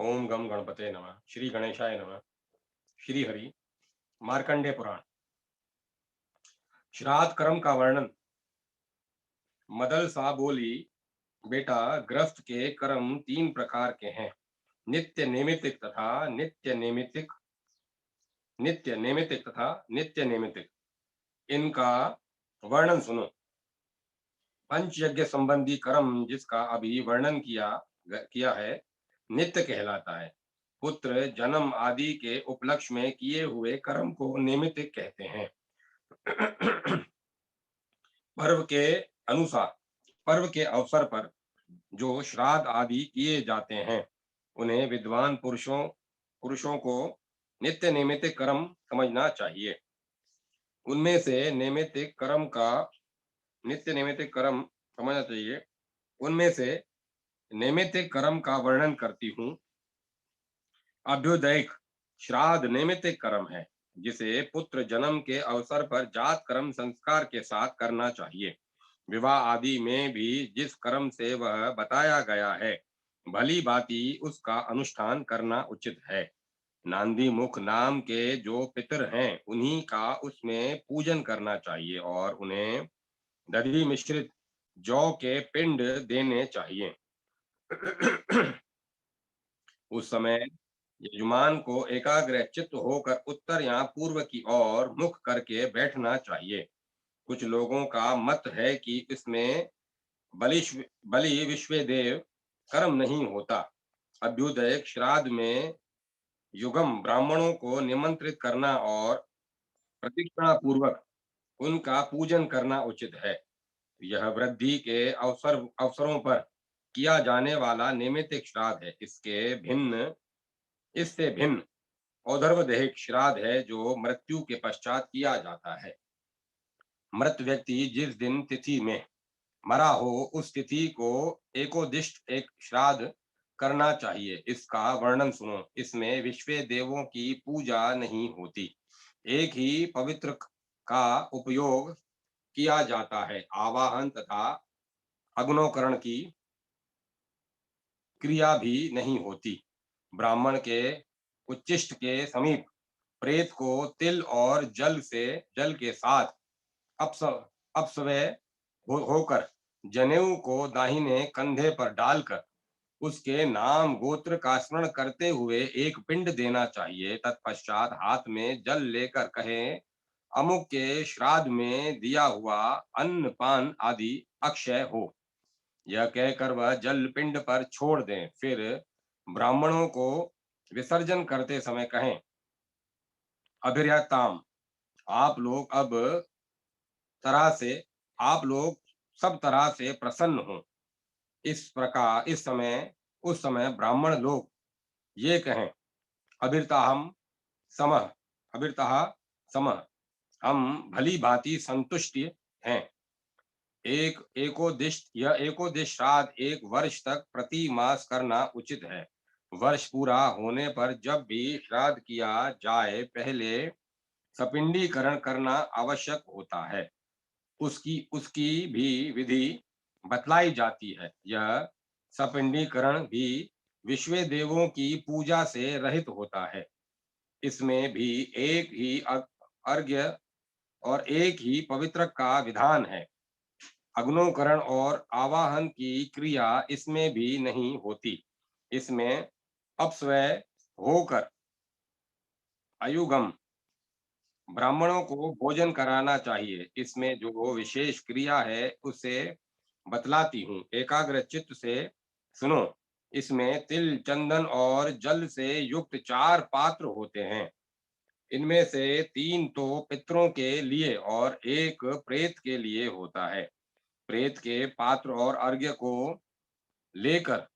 ओम गम गणपते नमः। श्री गणेशाय नमः। श्री हरि। मार्कंडे पुराण। श्राद्ध कर्म का वर्णन। मदल सा बोली, बेटा, गृहस्थ के कर्म तीन प्रकार के हैं। नित्य नैमित्तिक तथा नित्य नैमित्तिक, नित्य नैमित्तिक तथा नित्य नैमित्तिक। इनका वर्णन सुनो। पंचयज्ञ संबंधी कर्म जिसका अभी वर्णन किया है, नित्य कहलाता है। पुत्र जन्म आदि के उपलक्ष्य में किए हुए कर्म को नैमित्तिक कहते हैं। पर्व के अनुसार, पर्व के अवसर पर जो श्राद्ध आदि किए जाते हैं, उन्हें विद्वान पुरुषों को नित्य नैमित्तिक कर्म समझना चाहिए। उनमें से नैमित्तिक कर्म का नित्य नैमित्तिक कर्म समझना चाहिए। उनमें से नैमित्तिक कर्म का वर्णन करती हूँ। अभ्युदयिक श्राद्ध नैमित्तिक कर्म है, जिसे पुत्र जन्म के अवसर पर जात कर्म संस्कार के साथ करना चाहिए। विवाह आदि में भी जिस कर्म से वह बताया गया है, भली भांति उसका अनुष्ठान करना उचित है। नांदी मुख नाम के जो पितर हैं, उन्हीं का उसमें पूजन करना चाहिए और उन्हें दधि मिश्रित जौ के पिंड देने चाहिए। उस समय यजमान को एकाग्र चित्त होकर उत्तर या पूर्व की ओर मुख करके बैठना चाहिए। कुछ लोगों का मत है कि इसमें बलिश बलि विश्वदेव कर्म नहीं होता। अभ्युदय श्राद्ध में युगम ब्राह्मणों को निमंत्रित करना और प्रदक्षिणा पूर्वक उनका पूजन करना उचित है। यह वृद्धि के अवसरों पर किया जाने वाला नैमित्तिक श्राद्ध है। इससे भिन्न औधर्वदेहिक श्राद्ध है, जो मृत्यु के पश्चात किया जाता है। मृत व्यक्ति जिस दिन तिथि में मरा हो, उस तिथि को एकोदिष्ट एक श्राद्ध करना चाहिए। इसका वर्णन सुनो। इसमें विश्व देवों की पूजा नहीं होती, एक ही पवित्र का उपयोग किया जाता है। आवाहन तथा अग्नोकरण की क्रिया भी नहीं होती। ब्राह्मण के उच्चिष्ट के समीप प्रेत को तिल और जल के साथ अपस्वय होकर जनेऊ को दाहिने कंधे पर डालकर उसके नाम गोत्र का स्मरण करते हुए एक पिंड देना चाहिए। तत्पश्चात हाथ में जल लेकर कहें, अमुक के श्राद्ध में दिया हुआ अन्न पान आदि अक्षय हो। यह कहकर वह जल पिंड पर छोड़ दें। फिर ब्राह्मणों को विसर्जन करते समय कहें, अभिर्यताम, आप लोग अब तरह से आप लोग सब तरह से प्रसन्न हो। इस प्रकार उस समय ब्राह्मण लोग ये कहें, अभिर्ताहम समः, अभिर्ताह समः, हम भली भांति संतुष्ट हैं। यह एकोदिष्ट श्राद्ध एक वर्ष तक प्रति मास करना उचित है। वर्ष पूरा होने पर जब भी श्राद्ध किया जाए, पहले सपिंडीकरण करना आवश्यक होता है। उसकी उसकी भी विधि बतलाई जाती है। यह सपिंडीकरण भी विश्व देवों की पूजा से रहित होता है। इसमें भी एक ही अर्घ्य और एक ही पवित्र का विधान है। अग्नोकरण और आवाहन की क्रिया इसमें भी नहीं होती। इसमें अपस्वय होकर अयुगम ब्राह्मणों को भोजन कराना चाहिए। इसमें जो विशेष क्रिया है, उसे बतलाती हूँ, एकाग्र चित्त से सुनो। इसमें तिल, चंदन और जल से युक्त 4 पात्र होते हैं। इनमें से 3 तो पितरों के लिए और एक प्रेत के लिए होता है। प्रेत के पात्र और अर्घ्य को लेकर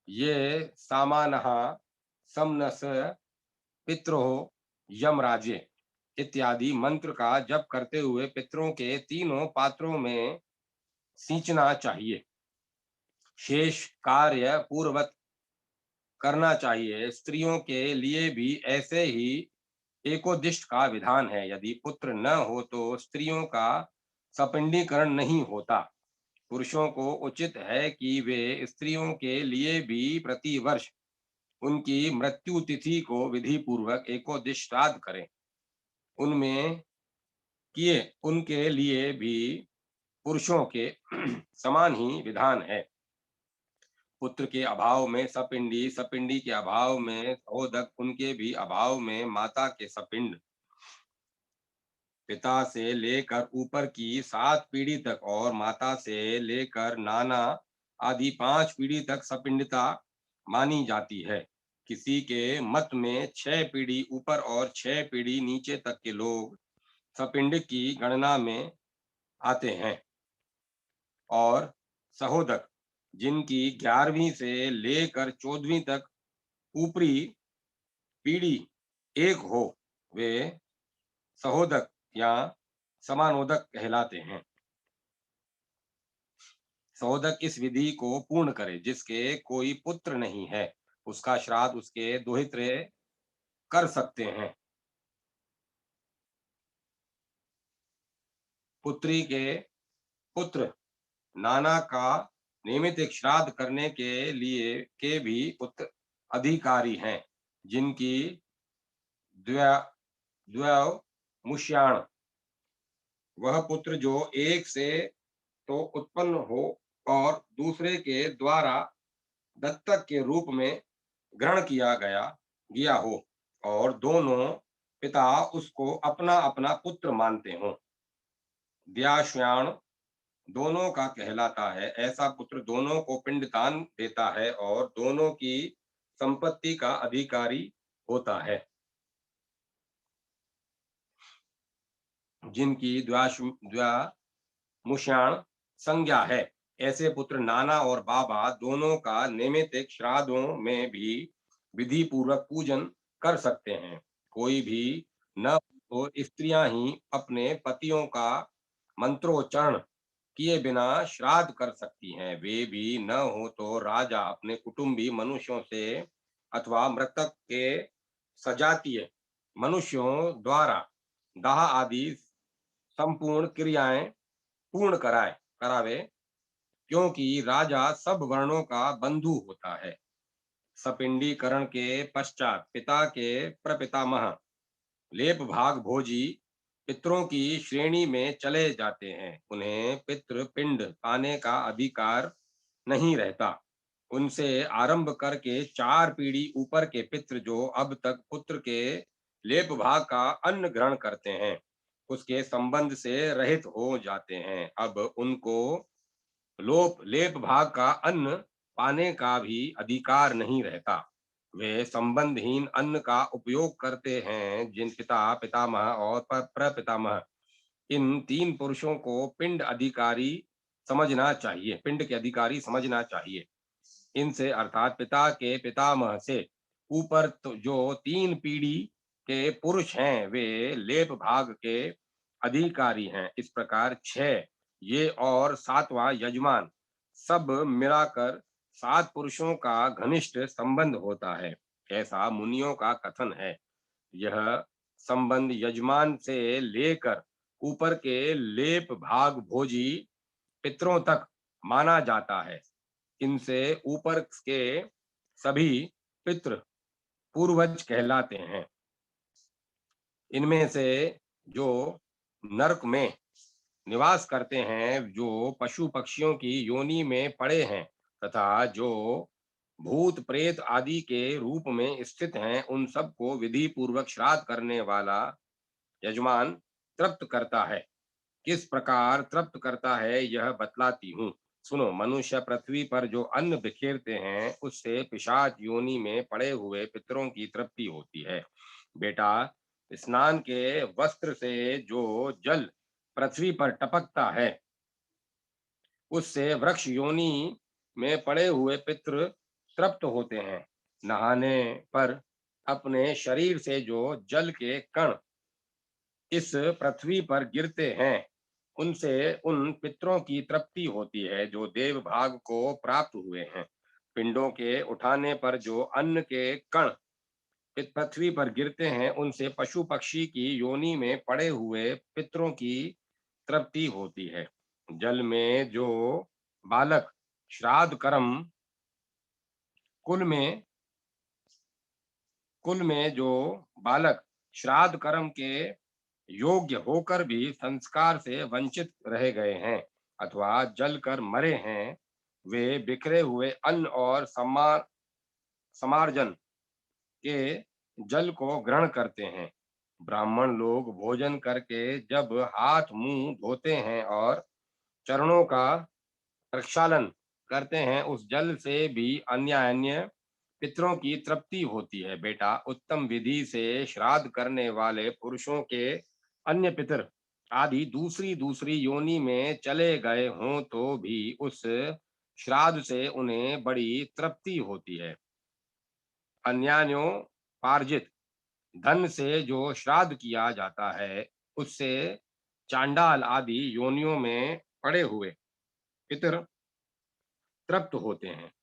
ये सामानः समनस पितरो यमराजे इत्यादि मंत्र का जप करते हुए पितरों के तीनों पात्रों में सींचना चाहिए। शेष कार्य पूर्ववत करना चाहिए। स्त्रियों के लिए भी ऐसे ही एकोदिष्ट का विधान है। यदि पुत्र न हो तो स्त्रियों का सपिंडीकरण नहीं होता। पुरुषों को उचित है कि वे स्त्रियों के लिए भी प्रतिवर्ष उनकी मृत्यु तिथि को विधि पूर्वक एकोदिश श्राद्ध करें। उनमें किए उनके लिए भी पुरुषों के समान ही विधान है। पुत्र के अभाव में सपिंडी, सपिंडी के अभाव में सहोदक, उनके भी अभाव में माता के सपिंड। पिता से लेकर ऊपर की 7 पीढ़ी तक और माता से लेकर नाना आदि 5 पीढ़ी तक सपिंडता मानी जाती है। किसी के मत में 6 पीढ़ी ऊपर और 6 पीढ़ी नीचे तक के लोग सपिंड की गणना में आते हैं। और सहोदक जिनकी 11वीं से लेकर 14वीं तक ऊपरी पीढ़ी एक हो, वे सहोदक या समानोदक कहलाते हैं। सहोदक इस विधि को पूर्ण करे। जिसके कोई पुत्र नहीं है, उसका श्राद्ध उसके दोहित्र कर सकते हैं। पुत्री के पुत्र नाना का नियमित एक श्राद्ध करने के लिए के भी अधिकारी हैं, जिनकी द्वैमुष्याण, वह पुत्र जो एक से तो उत्पन्न हो और दूसरे के द्वारा दत्तक के रूप में ग्रहण किया गया हो, और दोनों पिता उसको अपना अपना पुत्र मानते हों। द्याश्याण दोनों का कहलाता है। ऐसा पुत्र दोनों को पिंडदान देता है और दोनों की संपत्ति का अधिकारी होता है। जिनकी द्वामुष्याण संज्ञा है, ऐसे पुत्र नाना और बाबा दोनों का नैमित्तिक श्राद्धों में भी विधि पूर्वक पूजन कर सकते हैं। कोई भी न तो स्त्रियां ही अपने पतियों का मंत्रोच्चारण किए बिना श्राद्ध कर सकती हैं। वे भी न हो तो राजा अपने कुटुंबी मनुष्यों से अथवा मृतक के सजातीय मनुष्यों द्वारा दाह आदि संपूर्ण क्रियाएं पूर्ण करावे, क्योंकि राजा सब वर्णों का बंधु होता है। सपिंडीकरण के पश्चात पिता के प्रपितामह लेप भाग भोजी पितरों की श्रेणी में चले जाते हैं। उन्हें पितृ पिंड पाने का अधिकार नहीं रहता। उनसे आरंभ करके 4 पीढ़ी ऊपर के पितृ जो अब तक पुत्र के लेप भाग का अन्न ग्रहण करते हैं, उसके संबंध से रहित हो जाते हैं। अब उनको लेप भाग का अन्न पाने का भी अधिकार नहीं रहता। वे संबंधहीन अन्न का उपयोग करते हैं। जिन पिता पितामह और प्रपितामह, इन 3 पुरुषों को पिंड के अधिकारी समझना चाहिए। इनसे अर्थात पिता के पितामह से ऊपर तो जो 3 पीढ़ी के पुरुष हैं, वे लेप भाग के अधिकारी हैं। इस प्रकार 6 ये और 7वां यजमान, सब मिलाकर 7 पुरुषों का घनिष्ठ संबंध होता है, ऐसा मुनियों का कथन है। यह संबंध यजमान से लेकर ऊपर के लेप भाग भोजी पितरों तक माना जाता है। इनसे ऊपर के सभी पितृ पूर्वज कहलाते हैं। इनमें से जो नरक में निवास करते हैं, जो पशु पक्षियों की योनि में पड़े हैं, तथा जो भूत प्रेत आदि के रूप में स्थित हैं, उन सबको विधि पूर्वक श्राद्ध करने वाला यजमान तृप्त करता है। किस प्रकार तृप्त करता है यह बतलाती हूँ। सुनो, मनुष्य पृथ्वी पर जो अन्न बिखेरते हैं, उससे पिशाच योनि में पड़े हुए पितरों की तृप्ति होती है। बेटा, स्नान के वस्त्र से जो जल पृथ्वी पर टपकता है, उससे वृक्ष योनि में पड़े हुए पितृ तृप्त होते हैं। नहाने पर अपने शरीर से जो जल के कण इस पृथ्वी पर गिरते हैं, उनसे उन पितरों की तृप्ति होती है जो देव भाग को प्राप्त हुए हैं। पिंडों के उठाने पर जो अन्न के कण इस पृथ्वी पर गिरते हैं, उनसे पशु पक्षी की योनि में पड़े हुए पितरों की तृप्ति होती है। जल में जो बालक श्राद्ध कर्म कुल में कुल में जो बालक श्राद्ध कर्म के योग्य होकर भी संस्कार से वंचित रह गए हैं अथवा जल कर मरे हैं, वे बिखरे हुए अन्न और समार्जन के जल को ग्रहण करते हैं। ब्राह्मण लोग भोजन करके जब हाथ मुंह धोते हैं और चरणों का प्रक्षालन करते हैं, उस जल से भी अन्य अन्य पितरों की तृप्ति होती है। बेटा, उत्तम विधि से श्राद्ध करने वाले पुरुषों के अन्य पितर आदि दूसरी दूसरी योनि में चले गए हों तो भी उस श्राद्ध से उन्हें बड़ी तृप्ति होती है। अन्यान्योपार्जित धन से जो श्राद्ध किया जाता है, उससे चांडाल आदि योनियों में पड़े हुए पितर तृप्त होते हैं।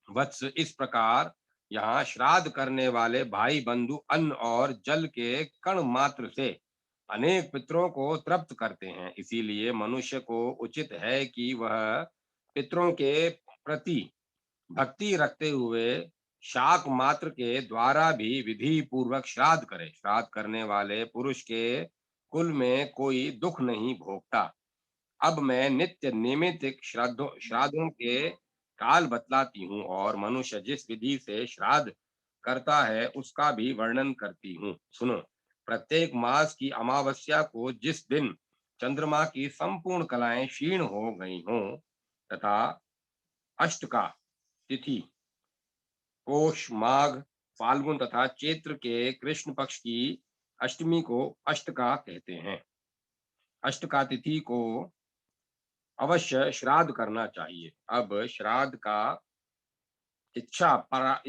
वत्स, इस प्रकार यहाँ श्राद्ध करने वाले भाई बंधु अन्न और जल के कण मात्र से अनेक पितरों को तृप्त करते हैं। इसीलिए मनुष्य को उचित है कि वह पितरों के प्रति भक्ति रखते हुए शाक मात्र के द्वारा भी विधि पूर्वक श्राद्ध करे। श्राद्ध करने वाले पुरुष के कुल में कोई दुख नहीं भोगता। अब मैं नित्य नैमित्तिक श्राद्धों के काल बतलाती हूँ और मनुष्य जिस विधि से श्राद्ध करता है उसका भी वर्णन करती हूँ। सुनो, प्रत्येक मास की अमावस्या को जिस दिन चंद्रमा की संपूर्ण कलाएं क्षीण हो गई हों तथा अष्टका तिथि पोष, माघ, फाल्गुन तथा चैत्र के कृष्ण पक्ष की अष्टमी को अष्टका कहते हैं। अष्टका तिथि को अवश्य श्राद्ध करना चाहिए। इच्छा परा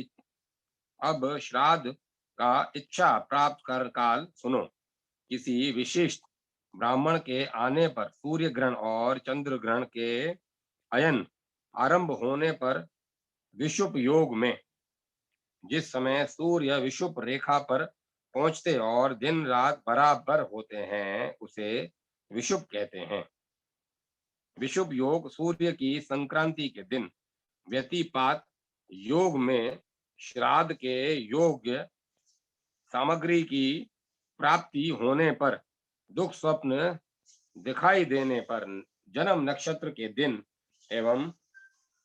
अब श्राद्ध का इच्छा प्राप्त कर काल सुनो। किसी विशिष्ट ब्राह्मण के आने पर सूर्य ग्रहण और चंद्र ग्रहण के अयन आरंभ होने पर विषुप योग में जिस समय सूर्य विषुप रेखा पर पहुंचते और दिन रात बराबर होते हैं, उसे विषुप कहते हैं। विषुप योग सूर्य की संक्रांति के दिन व्यतिपात योग में श्राद्ध के योग्य सामग्री की प्राप्ति होने पर दुख स्वप्न दिखाई देने पर जन्म नक्षत्र के दिन एवं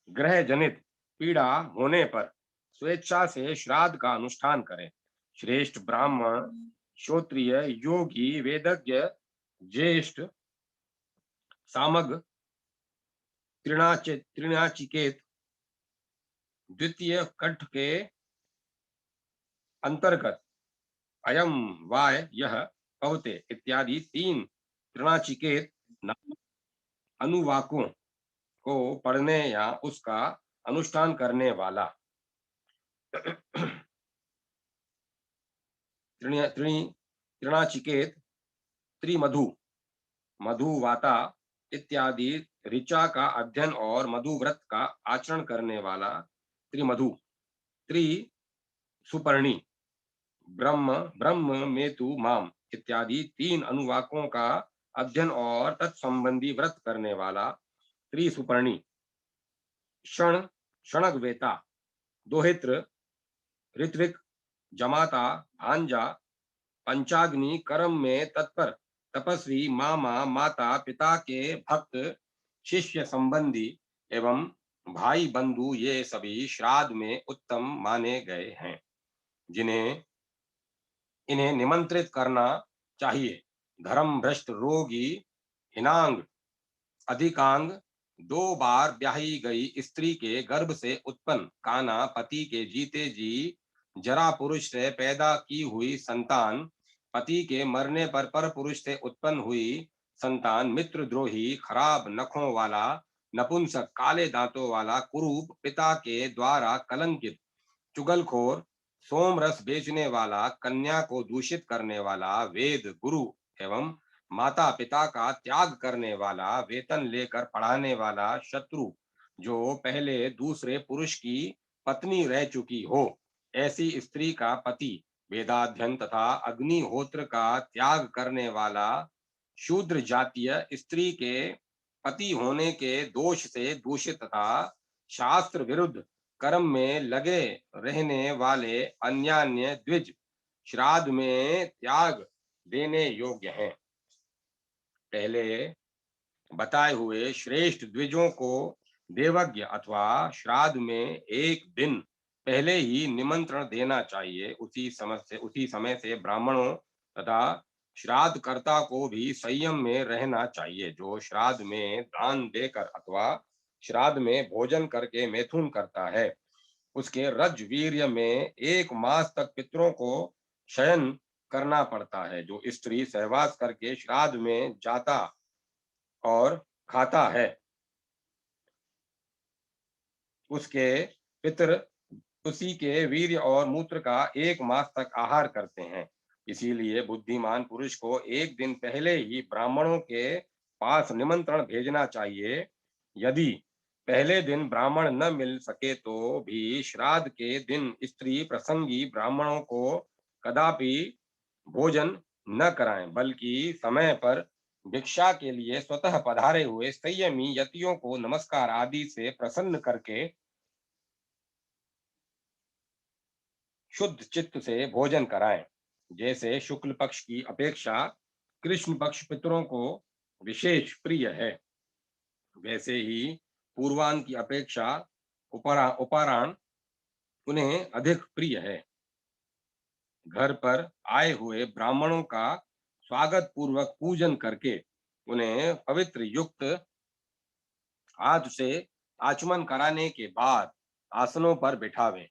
ग्रह जनित पीड़ा होने पर स्वेच्छा से श्राद्ध का अनुष्ठान करें। श्रेष्ठ ब्राह्मण, क्षत्रिय, योगी, वेदज्ञ, ज्येष्ठ, सामग, त्रिणाचिकेत, द्वितीय कंठ के अंतर्गत अयम वाय यह पवते इत्यादि तीन त्रिणाचिकेत नामक अनुवाकों को पढ़ने या उसका अनुष्ठान करने वाला त्रिणाचिकेत, त्रिमधु, मधुवाता इत्यादि ऋचा का अध्ययन और मधुव्रत का आचरण करने वाला त्रिमधु, त्रि सुपर्णी, ब्रह्म ब्रह्म मेतु माम इत्यादि तीन अनुवाकों का अध्ययन और तत्संबंधी व्रत करने वाला त्रिसुपर्णी, क्षण क्षणगवेता, दोहित्र, ऋत्विक, जमाता, भांजा, पंचाग्नि कर्म में तत्पर तपस्वी, मामा, माता पिता के भक्त, शिष्य संबंधी एवं भाई बंधु, ये सभी श्राद्ध में उत्तम माने गए हैं, जिन्हें इन्हें निमंत्रित करना चाहिए। धर्म भ्रष्ट, रोगी, हिनांग, अधिकांग, दो बार ब्याही गई स्त्री के गर्भ से उत्पन्न काना, पति के जीते जी जरा पुरुष से पैदा की हुई संतान, पति के मरने पर पुरुष से उत्पन्न हुई संतान, मित्रद्रोही, खराब नखों वाला नपुंसक, काले दांतों वाला कुरूप, पिता के द्वारा कलंकित चुगलखोर, सोम रस बेचने वाला, कन्या को दूषित करने वाला, वेद गुरु एवं माता पिता का त्याग करने वाला, वेतन लेकर पढ़ाने वाला, शत्रु, जो पहले दूसरे पुरुष की पत्नी रह चुकी हो, ऐसी स्त्री का पति, वेदाध्ययन तथा अग्निहोत्र का त्याग करने वाला, शूद्र जातीय स्त्री के पति होने के दोष से दूषित तथा शास्त्र विरुद्ध कर्म में लगे रहने वाले अन्यान्य द्विज श्राद्ध में त्याग देने योग्य हैं। पहले बताए हुए श्रेष्ठ द्विजों को देवज्ञ अथवा श्राद्ध में एक दिन पहले ही निमंत्रण देना चाहिए। उसी समय से ब्राह्मणों तथा श्राद्ध कर्ता को भी संयम में रहना चाहिए। जो श्राद्ध में दान देकर अथवा श्राद्ध में भोजन करके मैथुन करता है, उसके रज वीर्य में 1 मास तक पितरों को शयन करना पड़ता है। जो स्त्री सहवास करके श्राद्ध में जाता और खाता है, उसके पितर उसी के वीर्य और मूत्र का 1 मास तक आहार करते हैं। इसीलिए बुद्धिमान पुरुष को एक दिन पहले ही ब्राह्मणों के पास निमंत्रण भेजना चाहिए। यदि पहले दिन ब्राह्मण न मिल सके तो भी श्राद्ध के दिन स्त्री प्रसंगी ब्राह्मणों को कदापि भोजन न कराएं, बल्कि समय पर भिक्षा के लिए स्वतः पधारे हुए संयमी यतियों को नमस्कार आदि से प्रसन्न करके शुद्ध चित्त से भोजन कराएं। जैसे शुक्ल पक्ष की अपेक्षा कृष्ण पक्ष पितरों को विशेष प्रिय है, वैसे ही पूर्वान की अपेक्षा उपराण उन्हें अधिक प्रिय है। घर पर आए हुए ब्राह्मणों का स्वागत पूर्वक पूजन करके उन्हें पवित्र युक्त हाथ से आचमन कराने के बाद आसनों पर बिठावें।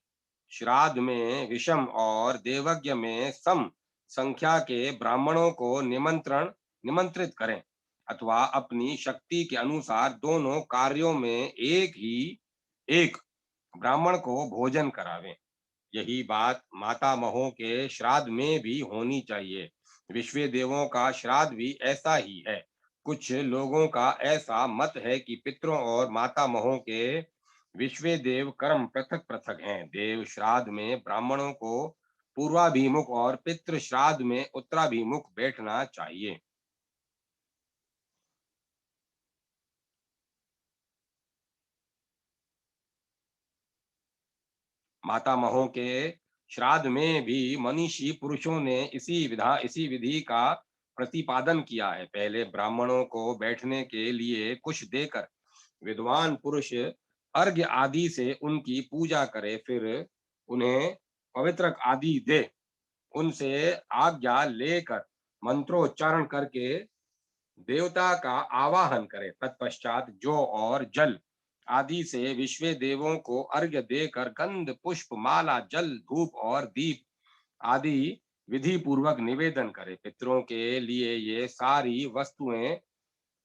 श्राद्ध में विषम और देवज्ञ में सम संख्या के ब्राह्मणों को निमंत्रित करें अथवा अपनी शक्ति के अनुसार दोनों कार्यों में एक ब्राह्मण को भोजन करावें। यही बात मातामहों के श्राद्ध में भी होनी चाहिए। विश्व देवों का श्राद्ध भी ऐसा ही है। कुछ लोगों का ऐसा मत है कि पितरों और मातामहों के विश्व देव कर्म पृथक पृथक हैं। देव श्राद्ध में ब्राह्मणों को पूर्वाभिमुख और पितृ श्राद्ध में उत्तराभिमुख बैठना चाहिए। मातामहों के श्राद्ध में भी मनीषी पुरुषों ने इसी विधि का प्रतिपादन किया है। पहले ब्राह्मणों को बैठने के लिए कुछ देकर विद्वान पुरुष अर्घ्य आदि से उनकी पूजा करे, फिर उन्हें पवित्रक आदि दे, उनसे आज्ञा लेकर मंत्रोच्चारण करके देवता का आवाहन करे। तत्पश्चात जौ और जल आदि से विश्व देवों को अर्घ्य देकर गंध पुष्प माला जल धूप और दीप आदि विधि पूर्वक निवेदन करे। पितरों के लिए ये सारी वस्तुएं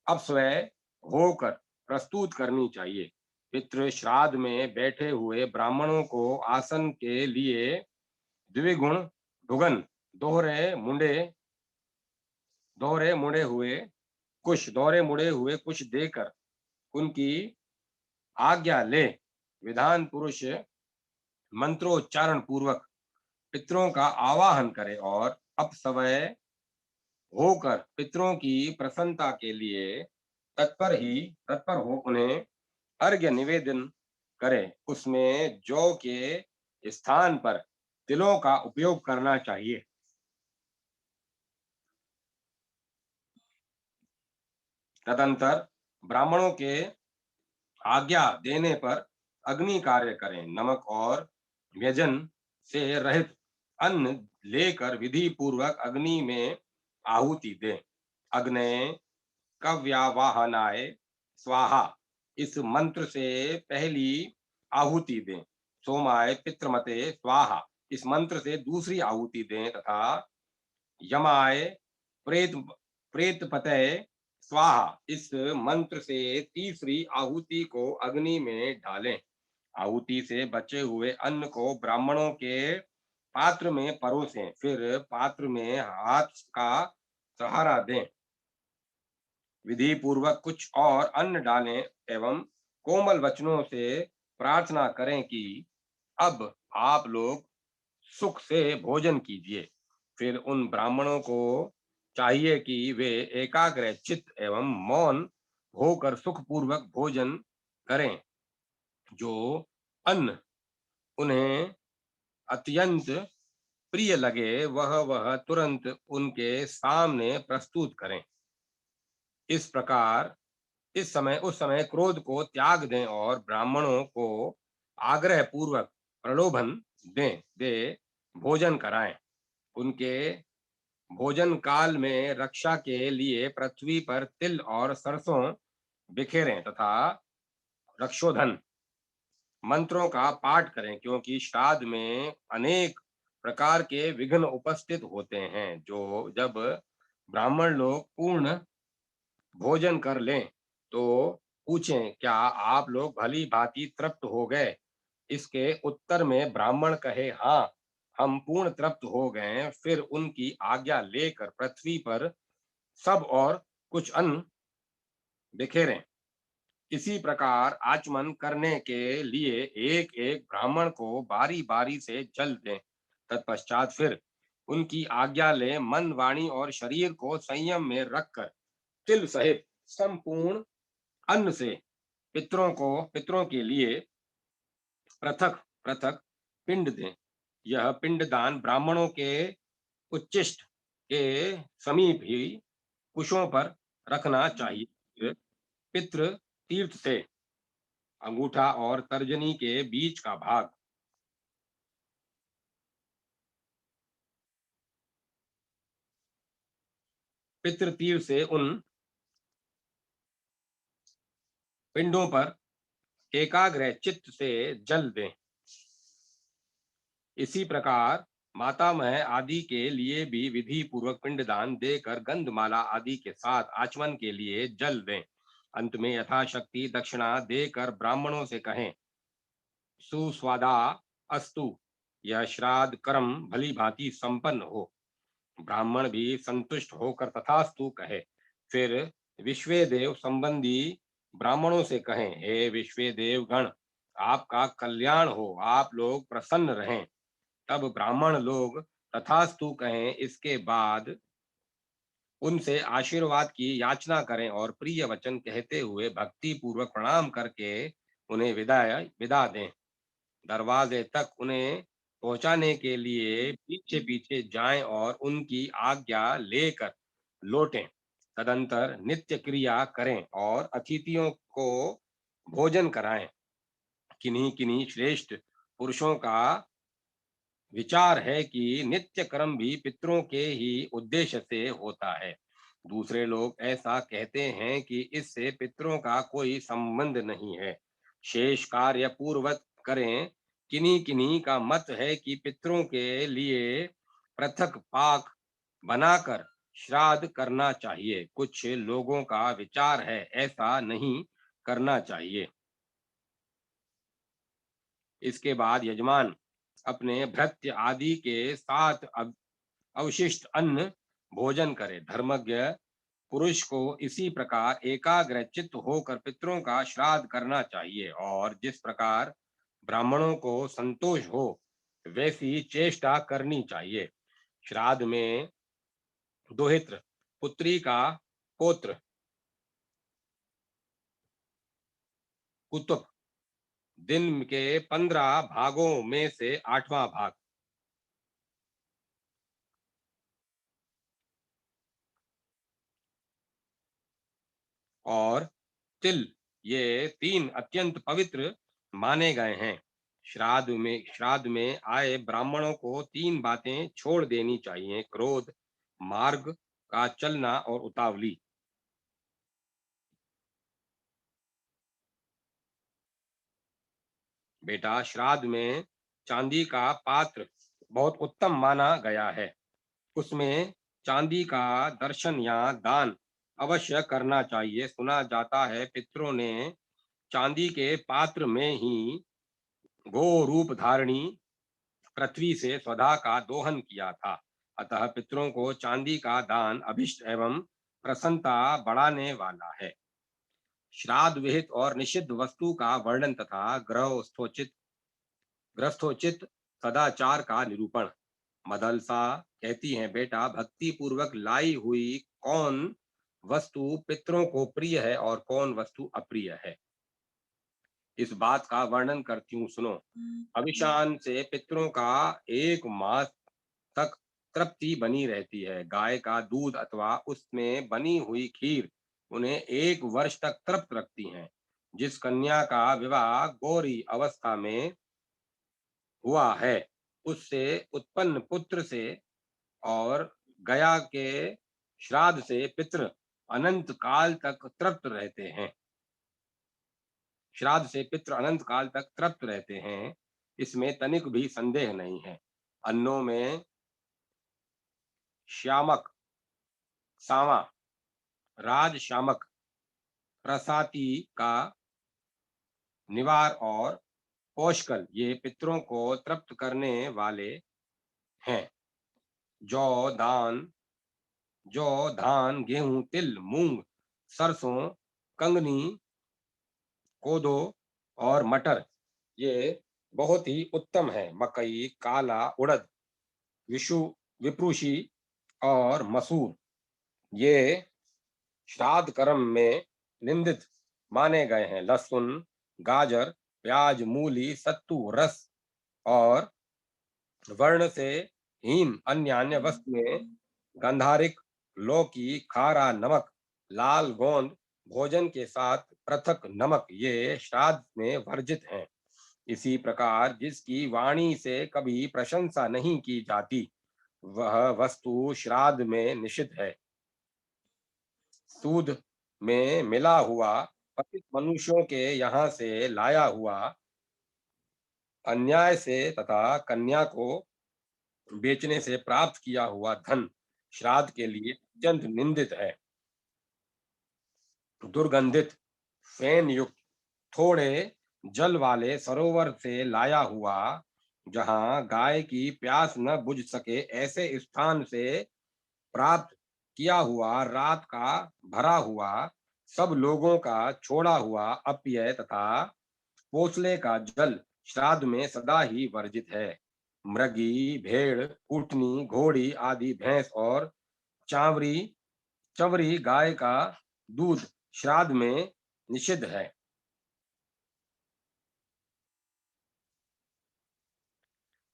अपस्वय होकर प्रस्तुत करनी चाहिए। पितृ श्राद्ध में बैठे हुए ब्राह्मणों को आसन के लिए द्विगुण भुगन दोहरे मुंडे दोहरे मुड़े हुए दोहरे मुड़े हुए कुछ देकर उनकी आज्ञा ले विधान पुरुष मंत्रोच्चारण पूर्वक पितरों का आवाहन करे और अपसवय होकर पितरों की प्रसन्नता के लिए तत्पर हो उन्हें अर्घ्य निवेदन करे। उसमें जौ के स्थान पर तिलों का उपयोग करना चाहिए। तदंतर ब्राह्मणों के आज्ञा देने पर अग्नि कार्य करें। नमक और व्यंजन से रहित अन्न लेकर विधि पूर्वक अग्नि में आहुति दें। अग्नये कव्यावाहनाय स्वाहा इस मंत्र से पहली आहुति दें। सोमाय पितृमते स्वाहा इस मंत्र से दूसरी आहुति दें तथा यमाय प्रेत प्रेतपते स्वाहा इस मंत्र से तीसरी आहुति को अग्नि में डालें। आहुति से बचे हुए अन्न को ब्राह्मणों के पात्र में परोसें, फिर पात्र में हाथ का सहारा दें। विधि पूर्वक कुछ और अन्न डालें एवं कोमल वचनों से प्रार्थना करें कि अब आप लोग सुख से भोजन कीजिए। फिर उन ब्राह्मणों को चाहिए कि वे एकाग्र चित्त एवं मौन होकर सुखपूर्वक भोजन करें। जो अन्न उन्हें अत्यंत प्रिय लगे वह तुरंत उनके सामने प्रस्तुत करें। इस प्रकार उस समय क्रोध को त्याग दें और ब्राह्मणों को आग्रह पूर्वक प्रलोभन दें, दे भोजन कराएं। उनके भोजन काल में रक्षा के लिए पृथ्वी पर तिल और सरसों बिखेरें तथा रक्षोधन मंत्रों का पाठ करें, क्योंकि श्राद्ध में अनेक प्रकार के विघ्न उपस्थित होते हैं। जो जब ब्राह्मण लोग पूर्ण भोजन कर लें तो पूछें, क्या आप लोग भली भांति तृप्त हो गए? इसके उत्तर में ब्राह्मण कहे, हाँ, हम पूर्ण तृप्त हो गए। फिर उनकी आज्ञा लेकर पृथ्वी पर सब और कुछ अन्न बिखेरें। इसी प्रकार आचमन करने के लिए एक एक ब्राह्मण को बारी बारी से जल दें। तत्पश्चात फिर उनकी आज्ञा ले मन, वाणी और शरीर को संयम में रखकर तिल सहित संपूर्ण अन्न से पितरों के लिए पृथक पृथक पिंड दें। यह पिंडदान ब्राह्मणों के उच्चिष्ट के समीप ही कुशों पर रखना चाहिए। पितृ तीर्थ से अंगूठा और तर्जनी के बीच का भाग पितृ तीर्थ से उन पिंडों पर एकाग्र चित्त से जल दें। इसी प्रकार मातामह आदि के लिए भी विधि पूर्वक पिंडदान देकर गंधमाला आदि के साथ आचमन के लिए जल दें। अंत में यथाशक्ति दक्षिणा देकर ब्राह्मणों से कहें, सुस्वादा अस्तु, यह श्राद्ध कर्म भली भांति संपन्न हो। ब्राह्मण भी संतुष्ट होकर तथास्तु कहे। फिर विश्वेदेव संबंधी ब्राह्मणों से कहें, हे विश्वेदेव गण, आपका कल्याण हो, आप लोग प्रसन्न रहें। तब ब्राह्मण लोग तथास्तु कहें। इसके बाद उनसे आशीर्वाद की याचना करें और प्रिय वचन कहते हुए भक्ति पूर्वक प्रणाम करके उन्हें विदा दें। दरवाजे तक उन्हें पहुंचाने के लिए पीछे पीछे जाएं और उनकी आज्ञा लेकर लौटें। तदंतर नित्य क्रिया करें और अतिथियों को भोजन कराएं। किन्हीं किन्हीं श्रेष्ठ पुरुषों का विचार है कि नित्य कर्म भी पितरों के ही उद्देश्य से होता है। दूसरे लोग ऐसा कहते हैं कि इससे पितरों का कोई संबंध नहीं है, शेष कार्य पूर्वत करें। किन्हीं किन्हीं का मत है कि पितरों के लिए पृथक पाक बनाकर श्राद्ध करना चाहिए। कुछ लोगों का विचार है ऐसा नहीं करना चाहिए। इसके बाद यजमान अपने भृत्य आदि के साथ अवशिष्ट अन्न भोजन करे। धर्मज्ञ पुरुष को इसी प्रकार एकाग्र चित्त होकर पितरों का श्राद्ध करना चाहिए और जिस प्रकार ब्राह्मणों को संतोष हो वैसी चेष्टा करनी चाहिए। श्राद्ध में दोहित्र पुत्री का पौत्र कुतुक दिन के 15 भागों में से 8वां भाग और तिल, ये 3 अत्यंत पवित्र माने गए हैं। श्राद्ध में आए ब्राह्मणों को 3 बातें छोड़ देनी चाहिए: क्रोध, मार्ग का चलना और उतावली। बेटा, श्राद्ध में चांदी का पात्र बहुत उत्तम माना गया है। उसमें चांदी का दर्शन या दान अवश्य करना चाहिए। सुना जाता है पितरों ने चांदी के पात्र में ही गो रूप धारणी पृथ्वी से स्वधा का दोहन किया था। अतः पितरों को चांदी का दान अभिष्ट एवं प्रसन्नता बढ़ाने वाला है। श्राद्ध विहित और निषिद्ध वस्तु का वर्णन तथा ग्रस्थोचित सदाचार का निरूपण। मदलसा कहती हैं, बेटा, भक्ति पूर्वक लाई हुई कौन वस्तु पितरों को प्रिय है और कौन वस्तु अप्रिय है। इस बात का वर्णन करती हूँ, सुनो। अभिशान से पितरों का 1 मास तक तृप्ति बनी रहती है। गाय का दूध अथवा उसमें बनी हुई खीर उन्हें 1 वर्ष तक तृप्त रखती हैं। जिस कन्या का विवाह गौरी अवस्था में हुआ है, उससे उत्पन्न पुत्र से और गया के श्राद्ध से पितृ अनंत काल तक तृप्त रहते हैं। श्राद्ध से पितृ अनंत काल तक तृप्त रहते हैं, इसमें तनिक भी संदेह नहीं है। अन्नों में श्यामक, सावा, राज शामक, प्रसाती का निवार और पौष्कल ये पितरों को तृप्त करने वाले हैं। जौ दान जौ धान गेहूं तिल मूंग सरसों कंगनी कोदो और मटर ये बहुत ही उत्तम है। मकई काला उड़द विषु विप्रूषी और मसूर ये श्राद्ध कर्म में निंदित माने गए हैं। लहसुन गाजर प्याज मूली सत्तू रस और वर्ण से हीन अन्य अन्य वस्तुएं गंधारिक लौकी खारा नमक लाल गोंद भोजन के साथ पृथक नमक ये श्राद्ध में वर्जित हैं। इसी प्रकार जिसकी वाणी से कभी प्रशंसा नहीं की जाती वह वस्तु श्राद्ध में निषिद्ध है। सूद में मिला हुआ पतित मनुष्यों के यहाँ से लाया हुआ अन्याय से तथा कन्या को बेचने से प्राप्त किया हुआ धन श्राद्ध के लिए अत्यंत निंदित है। दुर्गंधित फेन युक्त थोड़े जल वाले सरोवर से लाया हुआ जहां गाय की प्यास न बुझ सके ऐसे स्थान से प्राप्त किया हुआ रात का भरा हुआ सब लोगों का छोड़ा हुआ अप्यय तथा पोसले का जल श्राद्ध में सदा ही वर्जित है। मृगी भेड़ ऊँटनी घोड़ी आदि भैंस और चावरी चवरी गाय का दूध श्राद्ध में निषिद्ध है।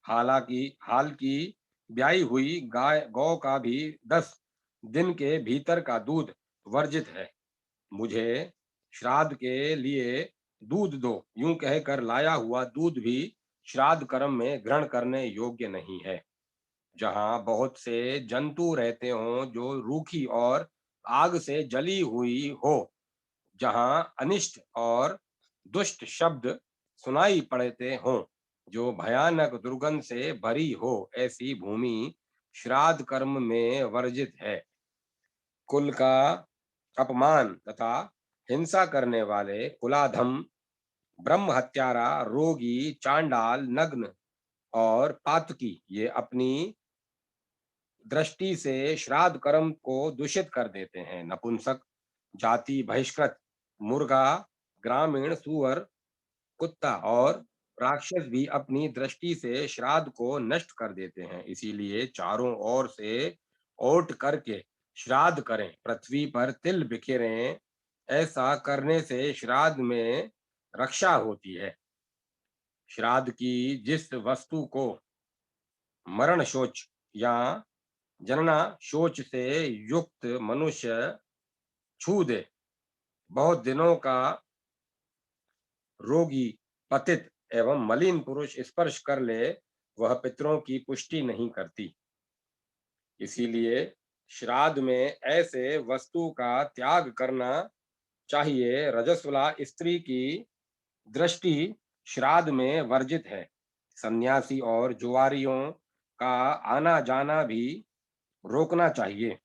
हालांकि हाल की ब्याई हुई गाय गौ का भी 10 दिन के भीतर का दूध वर्जित है। मुझे श्राद्ध के लिए दूध दो यूं कहकर लाया हुआ दूध भी श्राद्ध कर्म में ग्रहण करने योग्य नहीं है। जहां बहुत से जंतु रहते हों जो रूखी और आग से जली हुई हो, जहां अनिष्ट और दुष्ट शब्द सुनाई पड़ते हों, जो भयानक दुर्गंध से भरी हो, ऐसी भूमि श्राद्ध कर्म में वर्जित है। कुल का अपमान तथा हिंसा करने वाले कुलाधम ब्रह्म हत्यारा रोगी चांडाल नग्न और पातकी ये अपनी दृष्टि से श्राद्ध कर्म को दूषित कर देते हैं। नपुंसक जाति बहिष्कृत मुर्गा ग्रामीण सुअर कुत्ता और राक्षस भी अपनी दृष्टि से श्राद्ध को नष्ट कर देते हैं। इसीलिए चारों ओर से ओट करके श्राद्ध करें, पृथ्वी पर तिल बिखेरें। ऐसा करने से श्राद्ध में रक्षा होती है। श्राद्ध की जिस वस्तु को मरण शोच या जनना शोच से युक्त मनुष्य छू दे, बहुत दिनों का रोगी पतित एवं मलिन पुरुष स्पर्श कर ले, वह पितरों की पुष्टि नहीं करती। इसीलिए श्राद्ध में ऐसे वस्तु का त्याग करना चाहिए। रजस्वला स्त्री की दृष्टि श्राद्ध में वर्जित है। सन्यासी और जुआरियों का आना जाना भी रोकना चाहिए।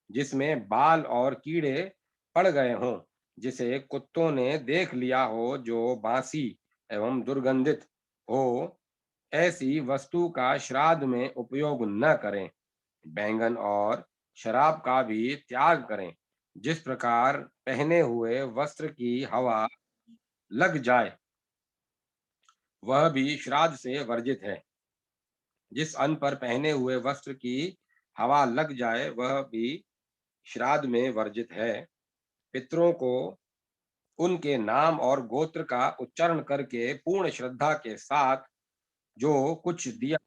जिसमें बाल और कीड़े पड़ गए हों, जिसे कुत्तों ने देख लिया हो, जो बासी एवं दुर्गंधित हो, ऐसी वस्तु का श्राद्ध में उपयोग न करें। बैंगन और शराब का भी त्याग करें। जिस प्रकार पहने हुए वस्त्र की हवा लग जाए वह भी श्राद्ध से वर्जित है। जिस अन्न पर पहने हुए वस्त्र की हवा लग जाए वह भी श्राद्ध में वर्जित है। पितरों को उनके नाम और गोत्र का उच्चारण करके पूर्ण श्रद्धा के साथ जो कुछ दिया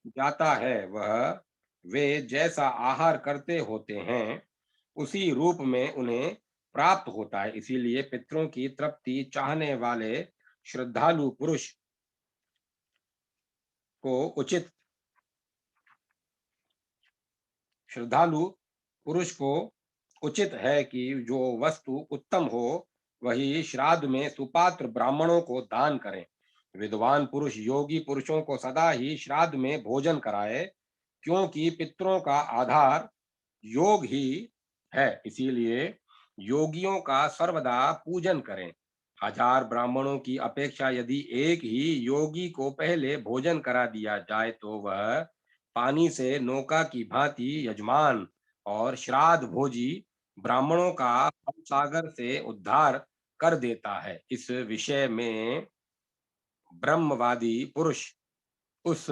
जाता है वह वे जैसा आहार करते होते हैं उसी रूप में उन्हें प्राप्त होता है। इसीलिए पितरों की तृप्ति चाहने वाले श्रद्धालु पुरुष को उचित श्रद्धालु पुरुष को उचित है कि जो वस्तु उत्तम हो वही श्राद्ध में सुपात्र ब्राह्मणों को दान करें। विद्वान पुरुष योगी पुरुषों को सदा ही श्राद्ध में भोजन कराए, क्योंकि पितरों का आधार योग ही है। इसीलिए योगियों का सर्वदा पूजन करें। हजार ब्राह्मणों की अपेक्षा यदि एक ही योगी को पहले भोजन करा दिया जाए तो वह पानी से नौका की भांति यजमान और श्राद्ध भोजी ब्राह्मणों का सागर से उद्धार कर देता है। इस विषय में ब्रह्मवादी पुरुष उस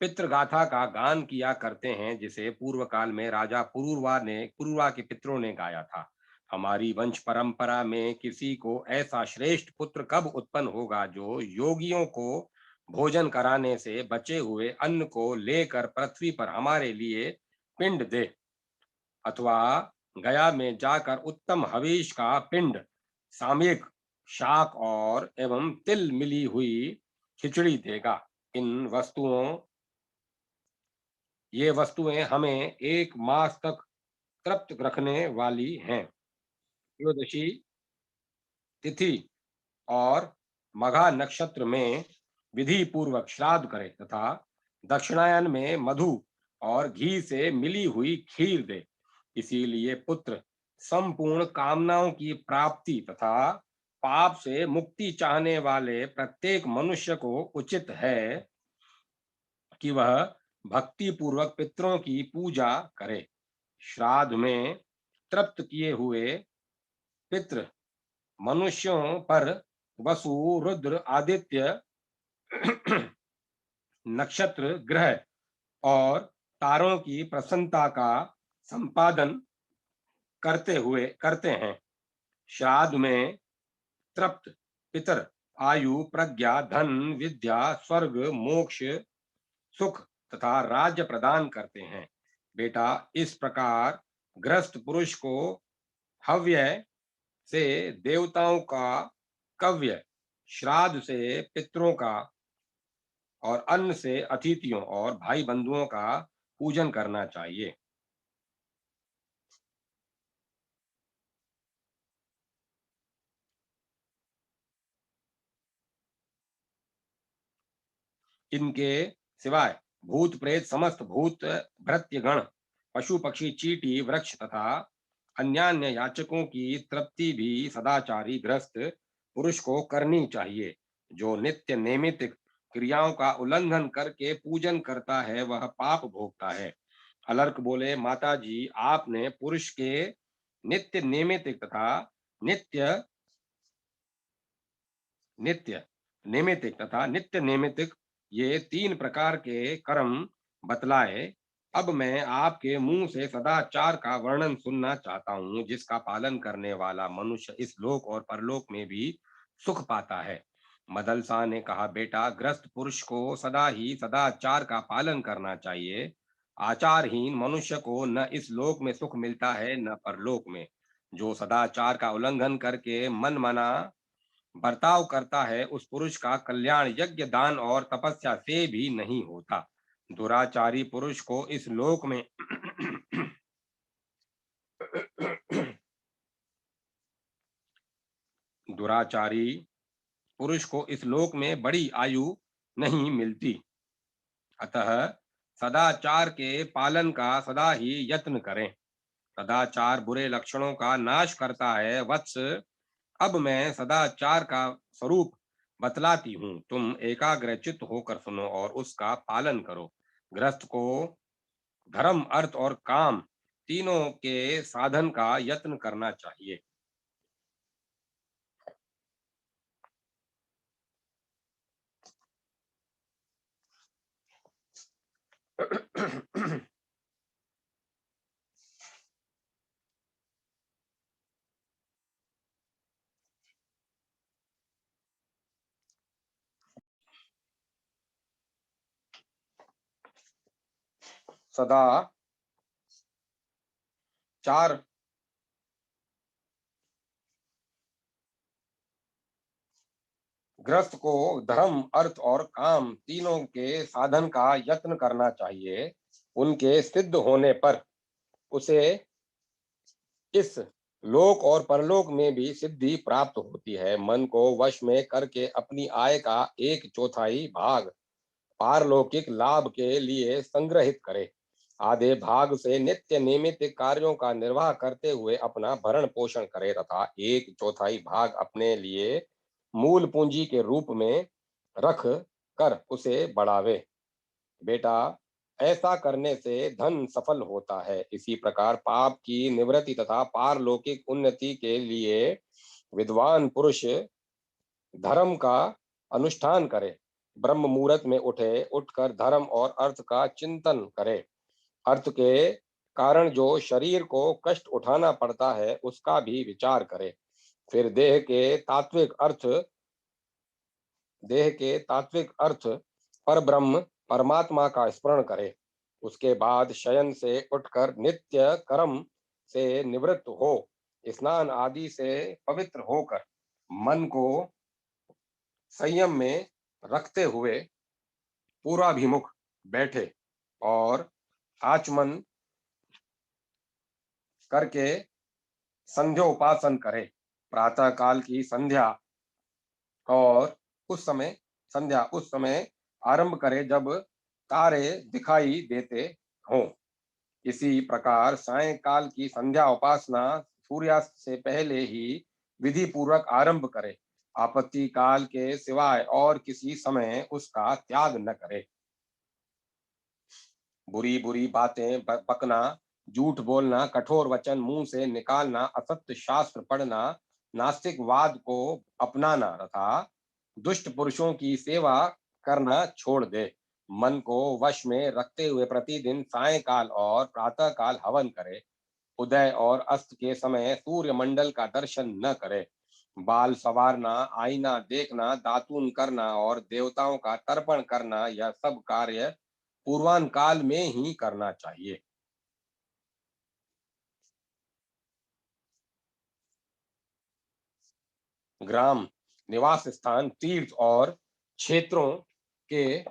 पितृगाथा का गान किया करते हैं जिसे पूर्व काल में राजा पुरूरवा के पितरों ने गाया था। हमारी वंश परंपरा में किसी को ऐसा श्रेष्ठ पुत्र कब उत्पन्न होगा जो योगियों को भोजन कराने से बचे हुए अन्न को लेकर पृथ्वी पर हमारे लिए पिंड दे, अथवा गया में जाकर उत्तम हविष का पिंड सामयिक शाक और एवं तिल मिली हुई खिचड़ी देगा। इन वस्तुओं ये वस्तुएं हमें 1 मास तक तृप्त रखने वाली हैं। त्रयोदशी तिथि और मघा नक्षत्र में विधि पूर्वक श्राद्ध करें तथा दक्षिणायन में मधु और घी से मिली हुई खीर दे। इसीलिए पुत्र संपूर्ण कामनाओं की प्राप्ति तथा पाप से मुक्ति चाहने वाले प्रत्येक मनुष्य को उचित है कि वह भक्ति पूर्वक पितरों की पूजा करे। श्राद्ध में तृप्त किए हुए पितृ मनुष्यों पर वसु रुद्र आदित्य नक्षत्र ग्रह और तारों की प्रसन्नता का संपादन करते हैं। श्राद्ध में तृप्त पितर आयु प्रज्ञा धन विद्या स्वर्ग मोक्ष सुख तथा राज्य प्रदान करते हैं। बेटा, इस प्रकार गृहस्थ पुरुष को हव्य से देवताओं का कव्य, श्राद्ध से पितरों का और अन्न से अतिथियों और भाई बंधुओं का पूजन करना चाहिए। इनके सिवाय भूत प्रेत समस्त भूत भृत्यगण पशु पक्षी चींटी वृक्ष तथा अन्यान्य याचकों की तृप्ति भी सदाचारी गृहस्थ पुरुष को करनी चाहिए। जो नित्य नियमित क्रियाओं का उल्लंघन करके पूजन करता है वह पाप भोगता है। अलर्क बोले, माता जी, आपने पुरुष के नित्य नियमित तथा नित्य नित्य नैमित्तिक तथा नित्य नैमित्तिक ये 3 प्रकार के कर्म बतलाए। अब मैं आपके मुंह से सदाचार का वर्णन सुनना चाहता हूँ जिसका पालन करने वाला मनुष्य इस लोक और परलोक में भी सुख पाता है। मदलसा ने कहा, बेटा, ग्रस्त पुरुष को सदा ही सदाचार का पालन करना चाहिए। आचारहीन मनुष्य को न इस लोक में सुख मिलता है न परलोक में। जो सदाचार का उल्लंघन करके मन मना बर्ताव करता है उस पुरुष का कल्याण यज्ञ दान और तपस्या से भी नहीं होता। दुराचारी पुरुष को इस लोक में दुराचारी पुरुष को इस लोक में बड़ी आयु नहीं मिलती। अतः सदाचार के पालन का सदा ही यत्न करें। सदाचार बुरे लक्षणों का नाश करता है। वत्स, अब मैं सदाचार का स्वरूप बतलाती हूँ, तुम एकाग्रचित्त होकर सुनो और उसका पालन करो। गृहस्थ को धर्म अर्थ और काम तीनों के साधन का यत्न करना चाहिए। सदाचार ग्रस्त को धर्म, अर्थ और काम तीनों के साधन का यत्न करना चाहिए। उनके सिद्ध होने पर उसे इस लोक और परलोक में भी सिद्धि प्राप्त होती है। मन को वश में करके अपनी आय का 1/4 भाग पारलौकिक लाभ के लिए संग्रहित करे। आधे भाग से नित्य नियमित कार्यों का निर्वाह करते हुए अपना भरण पोषण करे तथा 1/4 भाग अपने लिए मूल पूंजी के रूप में रख कर उसे बढ़ावे। बेटा, ऐसा करने से धन सफल होता है। इसी प्रकार पाप की निवृत्ति तथा पारलौकिक उन्नति के लिए विद्वान पुरुष धर्म का अनुष्ठान करे। ब्रह्म मुहूर्त में उठकर धर्म और अर्थ का चिंतन करे। अर्थ के कारण जो शरीर को कष्ट उठाना पड़ता है उसका भी विचार करे। फिर देह के तात्विक अर्थ पर ब्रह्म परमात्मा का स्मरण करे। उसके बाद शयन से उठकर नित्य कर्म से निवृत्त हो स्नान आदि से पवित्र होकर मन को संयम में रखते हुए पूर्वाभिमुख बैठे और आचमन करके संध्योपासन करे। प्रातः काल की संध्या और उस समय आरंभ करे जब तारे दिखाई देते हों। इसी प्रकार सायंकाल की संध्या उपासना सूर्यास्त से पहले ही विधि पूर्वक आरंभ करे। आपत्ति काल के सिवाय और किसी समय उसका त्याग न करे। बुरी बुरी बातें बकना, झूठ बोलना, कठोर वचन मुंह से निकालना, असत्य शास्त्र पढ़ना, नास्तिकवाद को अपनाना तथा दुष्ट पुरुषों की सेवा करना छोड़ दे। मन को वश में रखते हुए प्रतिदिन सायंकाल और प्रातः काल हवन करे। उदय और अस्त के समय सूर्य मंडल का दर्शन न करे। बाल संवारना, आईना देखना, दातून करना और देवताओं का तर्पण करना यह सब कार्य पूर्वान काल में ही करना चाहिए। ग्राम, निवास स्थान, तीर्थ और क्षेत्रों के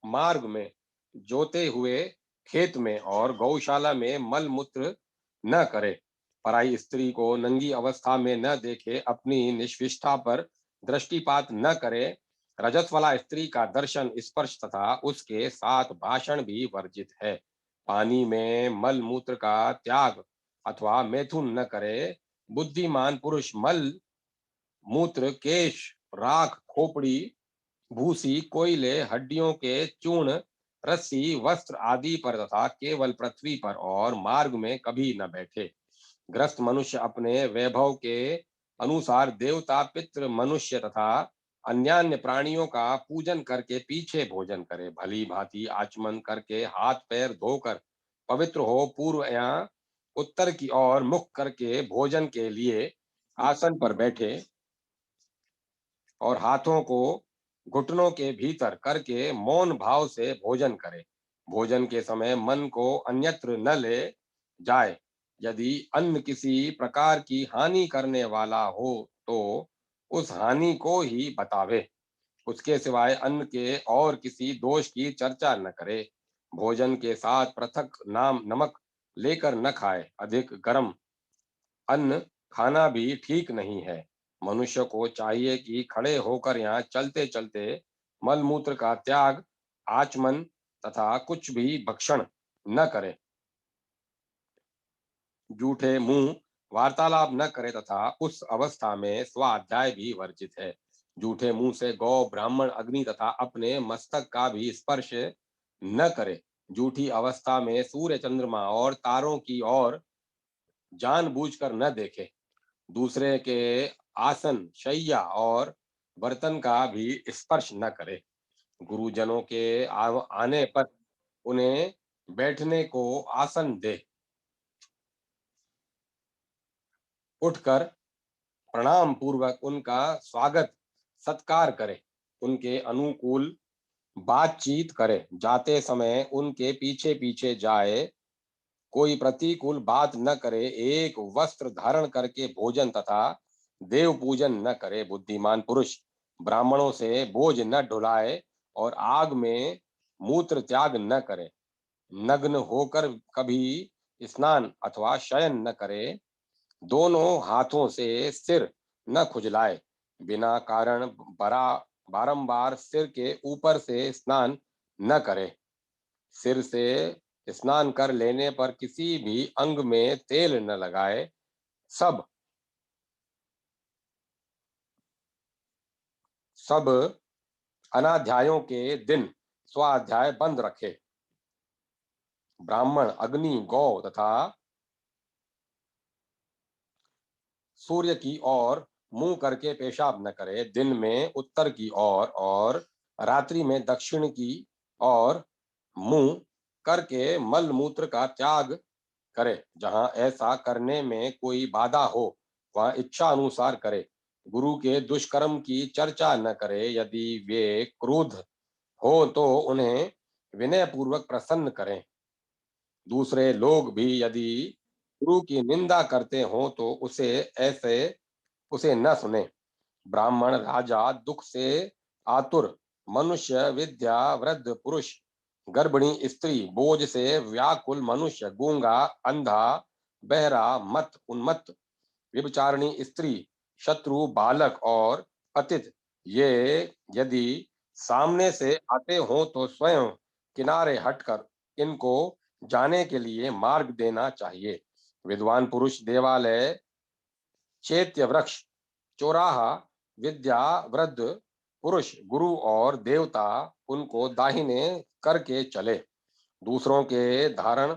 मार्ग में, जोते हुए खेत में और गौशाला में मल मूत्र न करे। पराई स्त्री को नंगी अवस्था में न देखे। अपनी निष्विष्ठा पर दृष्टिपात न करे। रजस्वला स्त्री का दर्शन, स्पर्श तथा उसके साथ भाषण भी वर्जित है। पानी में मल मूत्र का त्याग अथवा मैथुन न करे। बुद्धिमान पुरुष मल मूत्र, केश, राख, खोपड़ी, भूसी, कोयले, हड्डियों के चूर्ण, रस्सी, वस्त्र आदि पर तथा केवल पृथ्वी पर और मार्ग में कभी न बैठे। ग्रस्त मनुष्य अपने वैभव के अनुसार देवता, पितृ, मनुष्य तथा अन्यान्य प्राणियों का पूजन करके पीछे भोजन करे। भली भांति आचमन करके हाथ पैर धोकर पवित्र हो पूर्व या उत्तर की ओर मुख करके भोजन के लिए आसन पर बैठे और हाथों को घुटनों के भीतर करके मौन भाव से भोजन करे। भोजन के समय मन को अन्यत्र न ले जाए। यदि अन्न किसी प्रकार की हानि करने वाला हो तो उस हानि को ही बतावे। उसके सिवाय अन्न के और किसी दोष की चर्चा न करे। भोजन के साथ पृथक नाम नमक लेकर न खाए। अधिक गर्म अन्न खाना भी ठीक नहीं है। मनुष्य को चाहिए कि खड़े होकर यहाँ चलते चलते मलमूत्र का त्याग, आचमन तथा कुछ भी भक्षण न करे। झूठे मुंह वार्तालाप न करे तथा उस अवस्था में स्वाध्याय भी वर्जित है। झूठे मुंह से गौ, ब्राह्मण, अग्नि तथा अपने मस्तक का भी स्पर्श न करे। झूठी अवस्था में सूर्य, चंद्रमा और तारों की ओर जानबूझकर न देखे। दूसरे के आसन, शैया और बर्तन का भी स्पर्श न करे। गुरुजनों के आने पर उन्हें बैठने को आसन दे। उठकर प्रणाम पूर्वक उनका स्वागत सत्कार करे। उनके अनुकूल बातचीत करे, जाते समय उनके पीछे पीछे जाए, कोई प्रतिकूल बात न करे, एक वस्त्र धारण करके भोजन तथा देव पूजन न करे। बुद्धिमान पुरुष ब्राह्मणों से बोझ न ढुलाए और आग में मूत्र त्याग न करे। नग्न होकर कभी स्नान अथवा शयन न करे। दोनों हाथों से सिर न खुजलाए। बिना कारण बारंबार सिर के ऊपर से स्नान न करे। सिर से स्नान कर लेने पर किसी भी अंग में तेल न लगाए। सब सब अनाध्यायों के दिन स्वाध्याय बंद रखे। ब्राह्मण अग्नि, गौ तथा सूर्य की ओर मुंह करके पेशाब न करे। दिन में उत्तर की ओर और रात्रि में दक्षिण की ओर मुंह करके मल मूत्र का त्याग करे। जहां ऐसा करने में कोई बाधा हो वहां इच्छा अनुसार करे। गुरु के दुष्कर्म की चर्चा न करे। यदि वे क्रोध हो तो उन्हें विनय पूर्वक प्रसन्न करें। दूसरे लोग भी यदि गुरु की निंदा करते हो तो उसे न सुने। ब्राह्मण, राजा, दुख से आतुर मनुष्य, विद्या वृद्ध पुरुष, गर्भिणी स्त्री, बोझ से व्याकुल मनुष्य, गूंगा, अंधा, बहरा, मत उन्मत्त, व्यभिचारिणी स्त्री, शत्रु, बालक और पतित, ये यदि सामने से आते हो तो स्वयं किनारे हटकर इनको जाने के लिए मार्ग देना चाहिए। विद्वान पुरुष देवालय, चैत्य वृक्ष, चौराहा, विद्या वृद्ध पुरुष, गुरु और देवता उनको दाहिने करके चले। दूसरों के धारण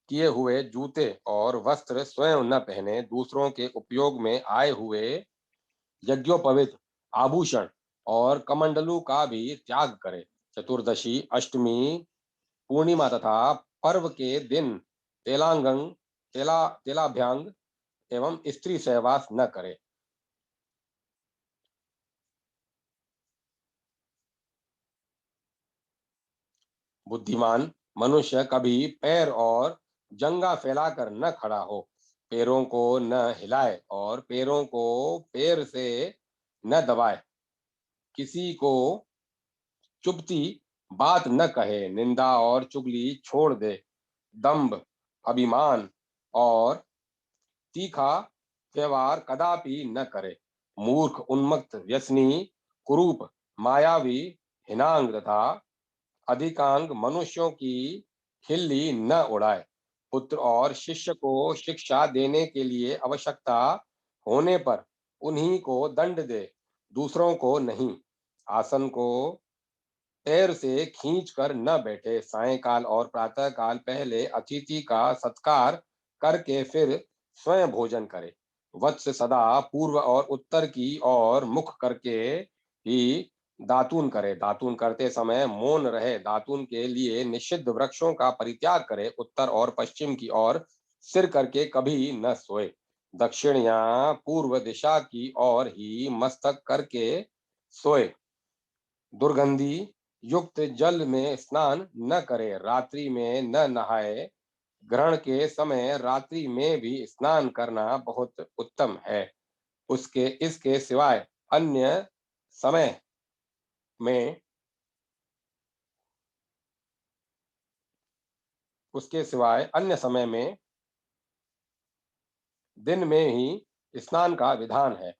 किए हुए जूते और वस्त्र स्वयं न पहने। दूसरों के उपयोग में आए हुए यज्ञोपवीत आभूषण और कमंडलू का भी त्याग करे। चतुर्दशी, अष्टमी, पूर्णिमा तथा पर्व के दिन तेलांगन, तेलाभ्यंग एवं स्त्री सहवास न करे। बुद्धिमान मनुष्य कभी पैर और जंगा फैलाकर न खड़ा हो। पैरों को न हिलाए और पैरों को पैर से न दबाए। किसी को चुभती बात न कहे। निंदा और चुगली छोड़ दे। दंभ, अभिमान और तीखा व्यवहार कदापि न करे। मूर्ख, उन्मत्त, व्यसनी, कुरूप, मायावी, हिनांग तथा अधिकांग मनुष्यों की खिल्ली न उड़ाए। पुत्र और शिष्य को शिक्षा देने के लिए आवश्यकता होने पर उन्हीं को दंड दे, दूसरों को नहीं। आसन को पैर से खींच कर न बैठे। सायंकाल और प्रातः काल पहले अतिथि का सत्कार करके फिर स्वयं भोजन करे। वत्स सदा पूर्व और उत्तर की ओर मुख करके ही दातून करे। दातून करते समय मौन रहे। दातून के लिए निषिद्ध वृक्षों का परित्याग करे। उत्तर और पश्चिम की ओर सिर करके कभी न सोए। दक्षिण या पूर्व दिशा की ओर ही मस्तक करके सोए। दुर्गंधि युक्त जल में स्नान न करे। रात्रि में न नहाए। ग्रहण के समय रात्रि में भी स्नान करना बहुत उत्तम है। उसके इसके सिवाय अन्य समय में उसके सिवाय अन्य समय में दिन में ही स्नान का विधान है।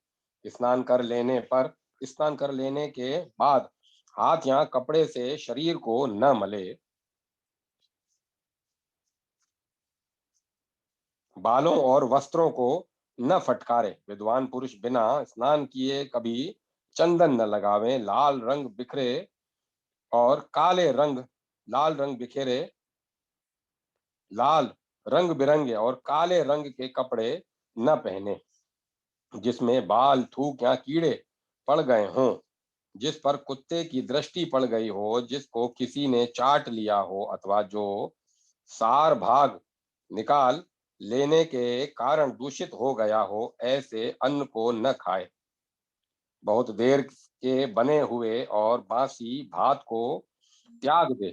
स्नान कर लेने के बाद हाथ या कपड़े से शरीर को न मले। बालों और वस्त्रों को न फटकारे। विद्वान पुरुष बिना स्नान किए कभी चंदन न लगावे। और काले रंग लाल रंग बिखेरे लाल रंग बिरंगे और काले रंग के कपड़े न पहने जिसमें बाल, थूक या कीड़े पड़ गए हों, जिस पर कुत्ते की दृष्टि पड़ गई हो, जिसको किसी ने चाट लिया हो अथवा जो सार भाग निकाल लेने के कारण दूषित हो गया हो, ऐसे अन्न को न खाए। बहुत देर के बने हुए और बासी भात को त्याग दे।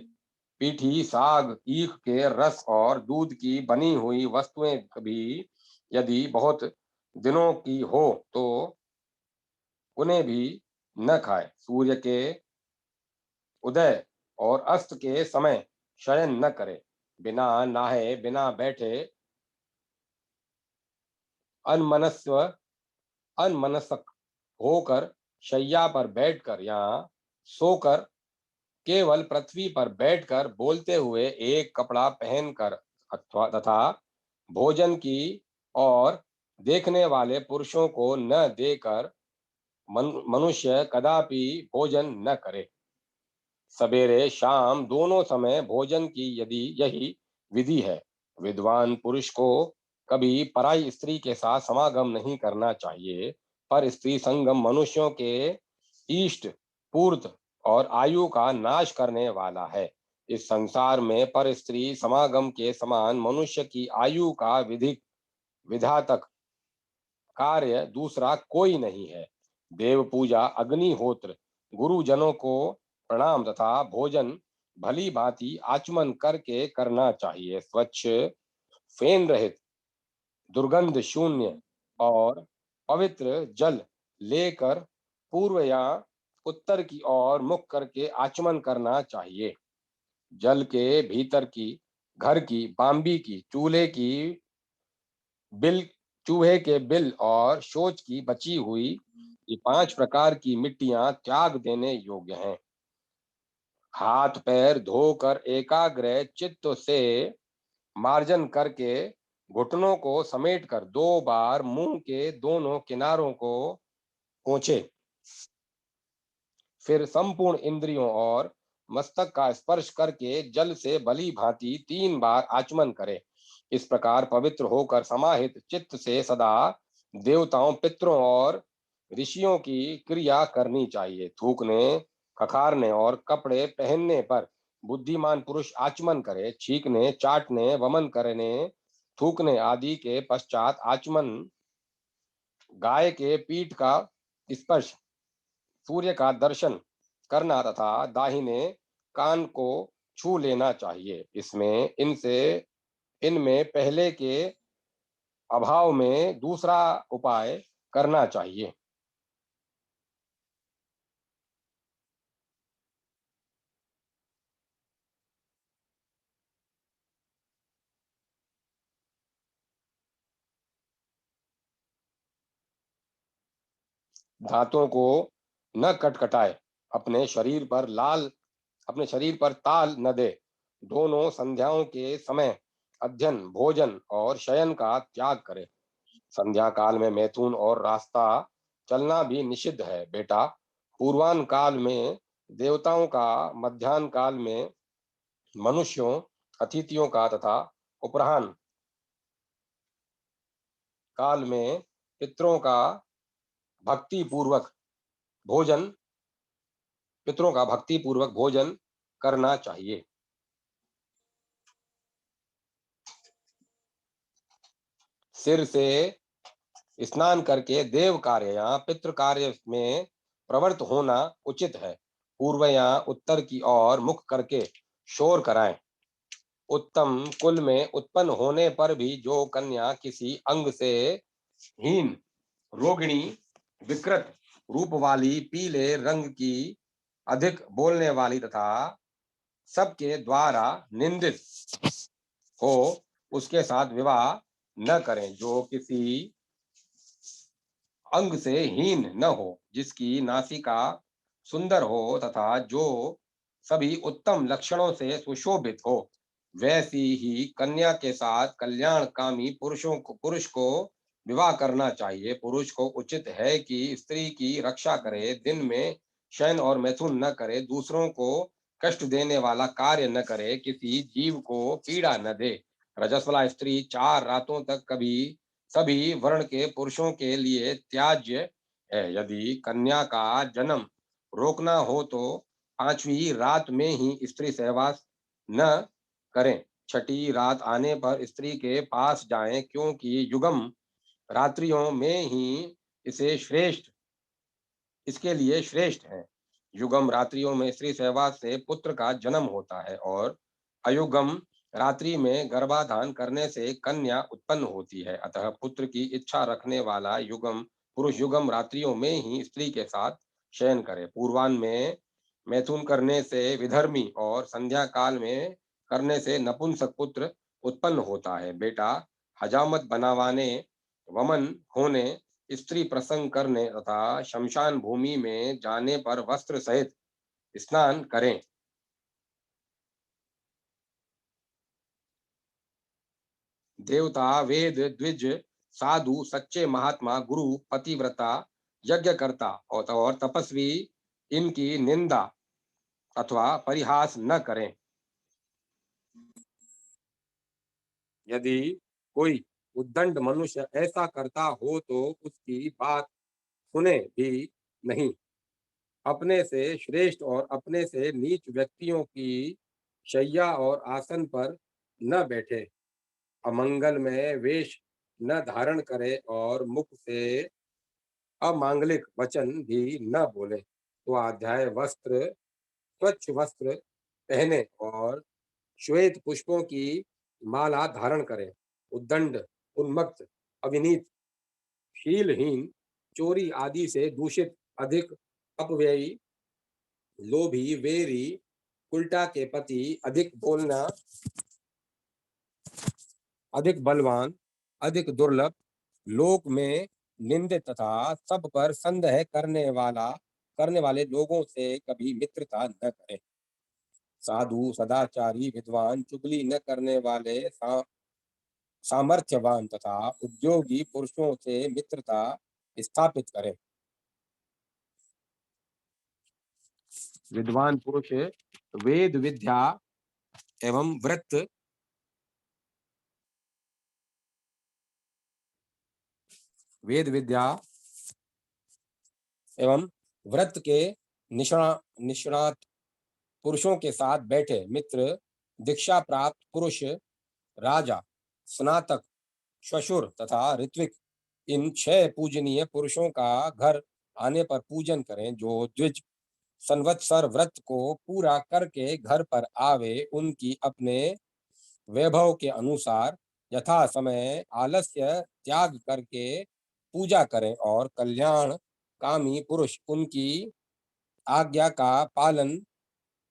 पीठी, साग, ईख के रस और दूध की बनी हुई वस्तुएं भी यदि बहुत दिनों की हो तो उन्हें भी न खाए। सूर्य के उदय और अस्त के समय शयन न करे। बिना नहाए बिना बैठे अनमनस्व अनमनस्क होकर शैया पर बैठकर या सोकर केवल पृथ्वी पर बैठकर बोलते हुए एक कपड़ा पहनकर अथवा तथा भोजन की और देखने वाले पुरुषों को न देकर मनुष्य कदापि भोजन न करे। सवेरे शाम दोनों समय भोजन की यदि यही विधि है। विद्वान पुरुष को कभी पराई स्त्री के साथ समागम नहीं करना चाहिए, पर स्त्री संगम मनुष्यों के इष्ट पूर्त और आयु का नाश करने वाला है। इस संसार में पर स्त्री समागम के समान मनुष्य की आयु का विधिक विधातक कार्य दूसरा कोई नहीं है। देव पूजा, अग्निहोत्र, गुरुजनों को प्रणाम तथा भोजन भली भांति आचमन करके करना चाहिए। स्वच्छ, फेन रहित, दुर्गंध शून्य और पवित्र जल लेकर पूर्व या उत्तर की ओर मुख करके आचमन करना चाहिए। जल के भीतर की, घर की, बाम्बी की, बिल चूहे के बिल और शोच की बची हुई ये 5 प्रकार की मिट्टियां त्याग देने योग्य हैं। हाथ पैर धोकर एकाग्र चित्त से मार्जन करके घुटनों को समेटकर 2 बार मुंह के दोनों किनारों को पोंछे। फिर संपूर्ण इंद्रियों और मस्तक का स्पर्श करके जल से भली भांति 3 बार आचमन करे। इस प्रकार पवित्र होकर समाहित चित्त से सदा देवताओं, पितरों और ऋषियों की क्रिया करनी चाहिए। थूकने, खखारने और कपड़े पहनने पर बुद्धिमान पुरुष आचमन करे। छींकने, चाटने, वमन करने, थूकने आदि के पश्चात आचमन, गाय के पीठ का स्पर्श, सूर्य का दर्शन करना तथा दाहिने कान को छू लेना चाहिए। इसमें इनसे इनमें पहले के अभाव में दूसरा उपाय करना चाहिए। दांतों को न कटकटाए, अपने शरीर पर ताल न दे। दोनों संध्याओं के समय अध्ययन, भोजन और शयन का त्याग करे। संध्या काल में मैथुन और रास्ता चलना भी निषिद्ध है। बेटा, पूर्वान काल में देवताओं का, मध्यान्ह काल में मनुष्यों, अतिथियों का तथा उपराह्न काल में पितरों का भक्ति पूर्वक भोजन पितरों का भक्ति पूर्वक भोजन करना चाहिए। सिर से स्नान करके देव कार्य या पितृ कार्य में प्रवृत्त होना उचित है। पूर्व या उत्तर की ओर मुख करके शोर कराएं। उत्तम कुल में उत्पन्न होने पर भी जो कन्या किसी अंग से हीन, रोगिणी, विकृत रूप वाली, पीले रंग की, अधिक बोलने वाली तथा सबके द्वारा निंदित हो, उसके साथ विवाह न करें। जो किसी अंग से हीन न हो, जिसकी नासिका सुंदर हो तथा जो सभी उत्तम लक्षणों से सुशोभित हो, वैसी ही कन्या के साथ कल्याणकामी पुरुष को विवाह करना चाहिए। पुरुष को उचित है कि स्त्री की रक्षा करे, दिन में शयन और मैथुन न करे, दूसरों को कष्ट देने वाला कार्य न करे, किसी जीव को पीड़ा न दे। रजस्वला स्त्री 4 रातों तक कभी सभी वर्ण के पुरुषों के लिए त्याज्य है। यदि कन्या का जन्म रोकना हो तो 5वीं रात में ही स्त्री सहवास न करें। 6ठी रात आने पर स्त्री के पास जाएं, क्योंकि युगम रात्रियों में ही इसे श्रेष्ठ इसके लिए श्रेष्ठ हैं। युगम रात्रियों में स्त्री सहवास से पुत्र का जन्म होता है और अयुगम रात्रि में गर्भाधान करने से कन्या उत्पन्न होती है। अतः पुत्र की इच्छा रखने वाला युगम पुरुष युगम रात्रियों में ही स्त्री के साथ शयन करे। पूर्वान्ह में मैथुन करने से विधर्मी और संध्या काल में करने से नपुंसक पुत्र उत्पन्न होता है। बेटा हजामत बनावाने, वमन होने, स्त्री प्रसंग करने तथा शमशान भूमि में जाने पर वस्त्र सहित स्नान करें। देवता, वेद, द्विज, साधु, सच्चे महात्मा, गुरु, पतिव्रता, यज्ञकर्ता और तपस्वी इनकी निंदा अथवा परिहास न करें। यदि कोई उद्दंड मनुष्य ऐसा करता हो तो उसकी बात सुने भी नहीं। अपने से श्रेष्ठ और अपने से नीच व्यक्तियों की शैया और आसन पर न बैठे, अमंगल में वेश न धारण करे और मुख से अमांगलिक वचन भी न बोले। स्वाध्याय वस्त्र, स्वच्छ वस्त्र पहने और श्वेत पुष्पों की माला धारण करे। उद्दंड, उन्मत्त, अविनीत, शीलहीन, चोरी आदि से दूषित, अधिक अपव्ययी, लोभी, वेरी, उल्टा के पति, अधिक बोलना, अधिक बलवान, अधिक दुर्लभ, लोक में निंदित तथा सब पर संदेह करने वाले लोगों से कभी मित्रता न करें। साधु, सदाचारी, विद्वान, चुगली न करने वाले, सामर्थ्यवान तथा उद्योगी पुरुषों से मित्रता स्थापित करें। विद्वान पुरुष वेद विद्या एवं वेद विद्या एवं व्रत के निष्णात पुरुषों के साथ बैठे। मित्र, दीक्षा प्राप्त पुरुष, राजा, स्नातक, श्वशुर तथा ऋत्विक, इन 6 पूजनीय पुरुषों का घर आने पर पूजन करें। जो द्विज संवत्सर व्रत को पूरा करके घर पर आवे, उनकी अपने वैभव के अनुसार यथा समय आलस्य त्याग करके पूजा करें और कल्याण कामी पुरुष उनकी आज्ञा का पालन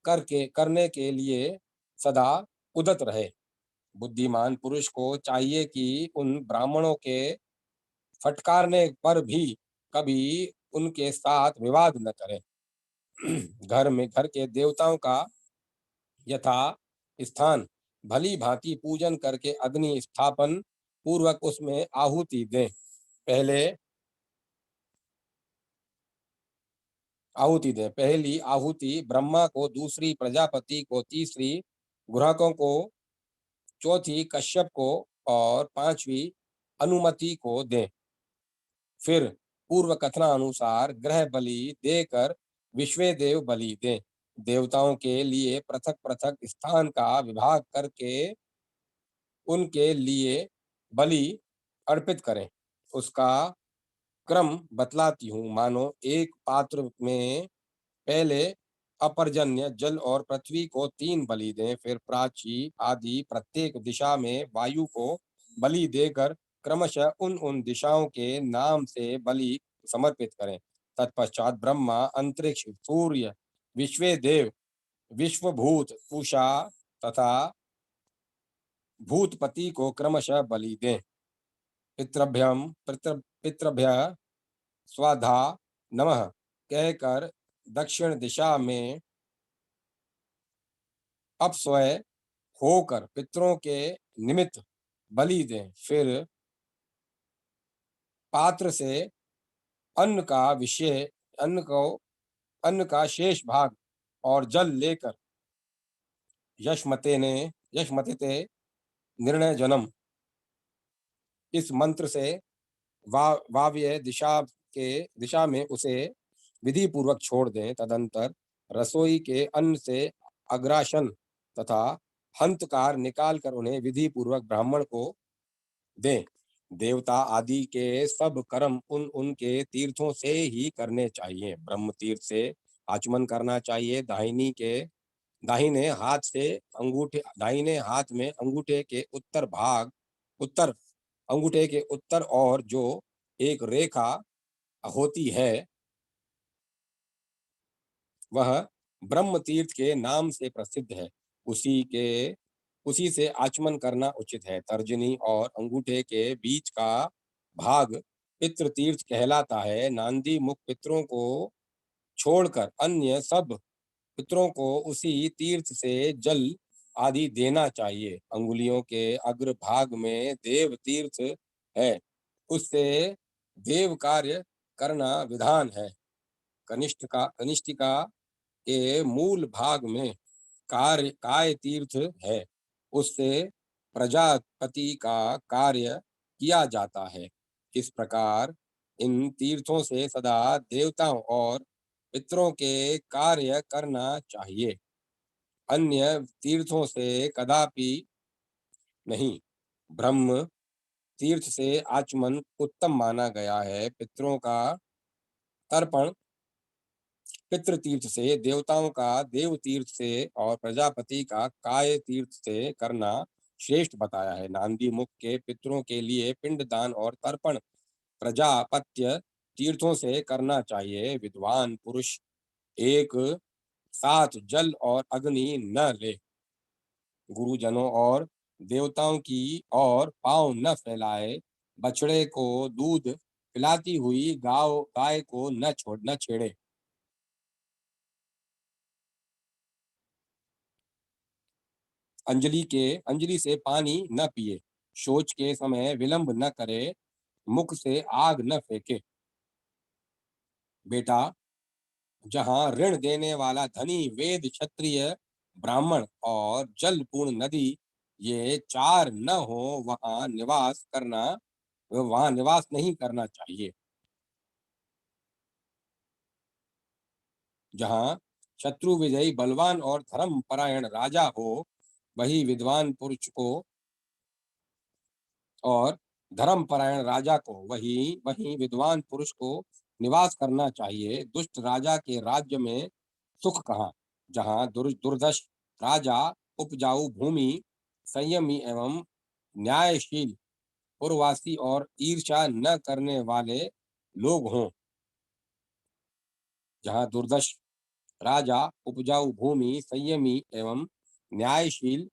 करने के लिए सदा उदत रहे। बुद्धिमान पुरुष को चाहिए कि उन ब्राह्मणों के फटकारने पर भी कभी उनके साथ विवाद न करे। घर के देवताओं का यथा स्थान भली भांति पूजन करके अग्नि स्थापन पूर्वक उसमें आहुति दें। पहली आहुति ब्रह्मा को, दूसरी प्रजापति को, तीसरी ग्राहकों को, चौथी कश्यप को और पांचवी अनुमति को दें। फिर पूर्व कथनानुसार ग्रह बलि देकर विश्वेदेव बलि दें। देवताओं के लिए पृथक पृथक स्थान का विभाग करके उनके लिए बलि अर्पित करें। उसका क्रम बतलाती हूँ। मानो एक पात्र में पहले अपर्जन्य जल और पृथ्वी को 3 बलि दें, फिर प्राची आदि प्रत्येक दिशा में वायु को बलि देकर क्रमशः उन दिशाओं के नाम से बलि समर्पित करें। तत्पश्चात ब्रह्मा, अंतरिक्ष, सूर्य, विश्वेदेव, विश्वभूत, उषा तथा भूतपति को क्रमशः बलि दें। पितृभ्यः स्वाधा नमः कहकर दक्षिण दिशा में अपस्वय होकर पितरों के निमित्त बलि दें। फिर पात्र से अन्न का विषय अन्न का शेष भाग और जल लेकर यशमते निर्णय जन्म इस मंत्र से वाव्य दिशा में उसे विधि पूर्वक छोड़ दें। तदंतर रसोई के अन्न से अग्रासन तथा हंतकार निकालकर उन्हें विधि पूर्वक ब्राह्मण को दें। देवता आदि के सब कर्म उन उनके तीर्थों से ही करने चाहिए। ब्रह्म तीर्थ से आचमन करना चाहिए। दाहिने हाथ में उत्तर अंगूठे के उत्तर और जो एक रेखा होती है वह ब्रह्म तीर्थ के नाम से प्रसिद्ध है। उसी के उसी से आचमन करना उचित है। तर्जनी और अंगूठे के बीच का भाग पितृ तीर्थ कहलाता है। नांदी मुख पितरों को छोड़कर अन्य सब पितरों को उसी तीर्थ से जल आदि देना चाहिए। अंगुलियों के अग्र भाग में देव तीर्थ है, उससे देव कार्य करना विधान है। कनिष्ठिका के मूल भाग में काय तीर्थ है, उससे प्रजापति का कार्य किया जाता है। इस प्रकार इन तीर्थों से सदा देवताओं और पितरों के कार्य करना चाहिए, अन्य तीर्थों से कदापि नहीं। ब्रह्म तीर्थ से आचमन उत्तम माना गया है। पितरों का तर्पण पितृ तीर्थ से, देवताओं का देव तीर्थ से और प्रजापति का काय तीर्थ से करना श्रेष्ठ बताया है। नांदी मुख के पितरों के लिए पिंड दान और तर्पण प्रजापत्य तीर्थों से करना चाहिए। विद्वान पुरुष एक साथ जल और अग्नि न ले, गुरुजनों और देवताओं की और पांव न फैलाए, बछड़े को दूध पिलाती हुई गाय को न छेड़े। अंजलि से पानी न पिए, शौच के समय विलंब न करे, मुख से आग न फेंके। बेटा, जहाँ ऋण देने वाला धनी वेद क्षत्रिय ब्राह्मण और जल पूर्ण नदी ये चार न हो, वहां निवास नहीं करना चाहिए। जहाँ शत्रु विजयी बलवान और धर्म परायण राजा हो, वही विद्वान पुरुष को और धर्मपरायण राजा को वही विद्वान पुरुष को निवास करना चाहिए। दुष्ट राजा के राज्य में सुख कहाँ। जहाँ दुर्दश राजा उपजाऊ भूमि, संयमी एवं न्यायशील, पुरवासी और ईर्ष्या न करने वाले लोग हों। जहाँ दुर्दश राजा उपजाऊ भूमि, संयमी एवं न्यायशील,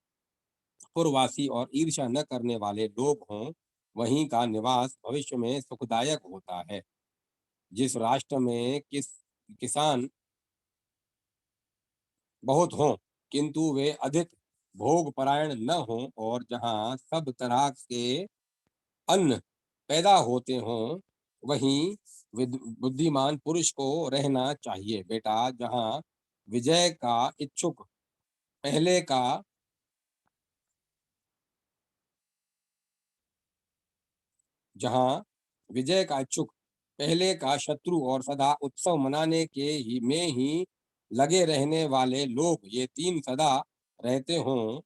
पुरवासी और ईर्ष्या न करने वाले लोग हों, वहीं का निवास भविष्य में सुखदायक होता है। जिस राष्ट्र में किसान बहुत हों किंतु वे अधिक भोग परायण न हों, और जहाँ सब तरह के अन्न पैदा होते हों, वहीं बुद्धिमान पुरुष को रहना चाहिए। बेटा, विजय का इच्छुक पहले का जहाँ विजय का इच्छुक पहले का शत्रु और सदा उत्सव मनाने के ही में ही लगे रहने वाले लोग ये तीन सदा रहते हों,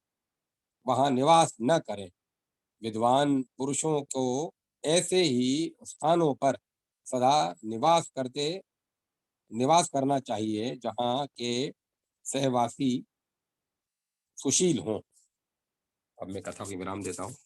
वहां निवास न करें। विद्वान पुरुषों को ऐसे ही स्थानों पर सदा निवास करना चाहिए जहाँ के सहवासी सुशील हों। अब मैं कथा को विराम देता हूँ।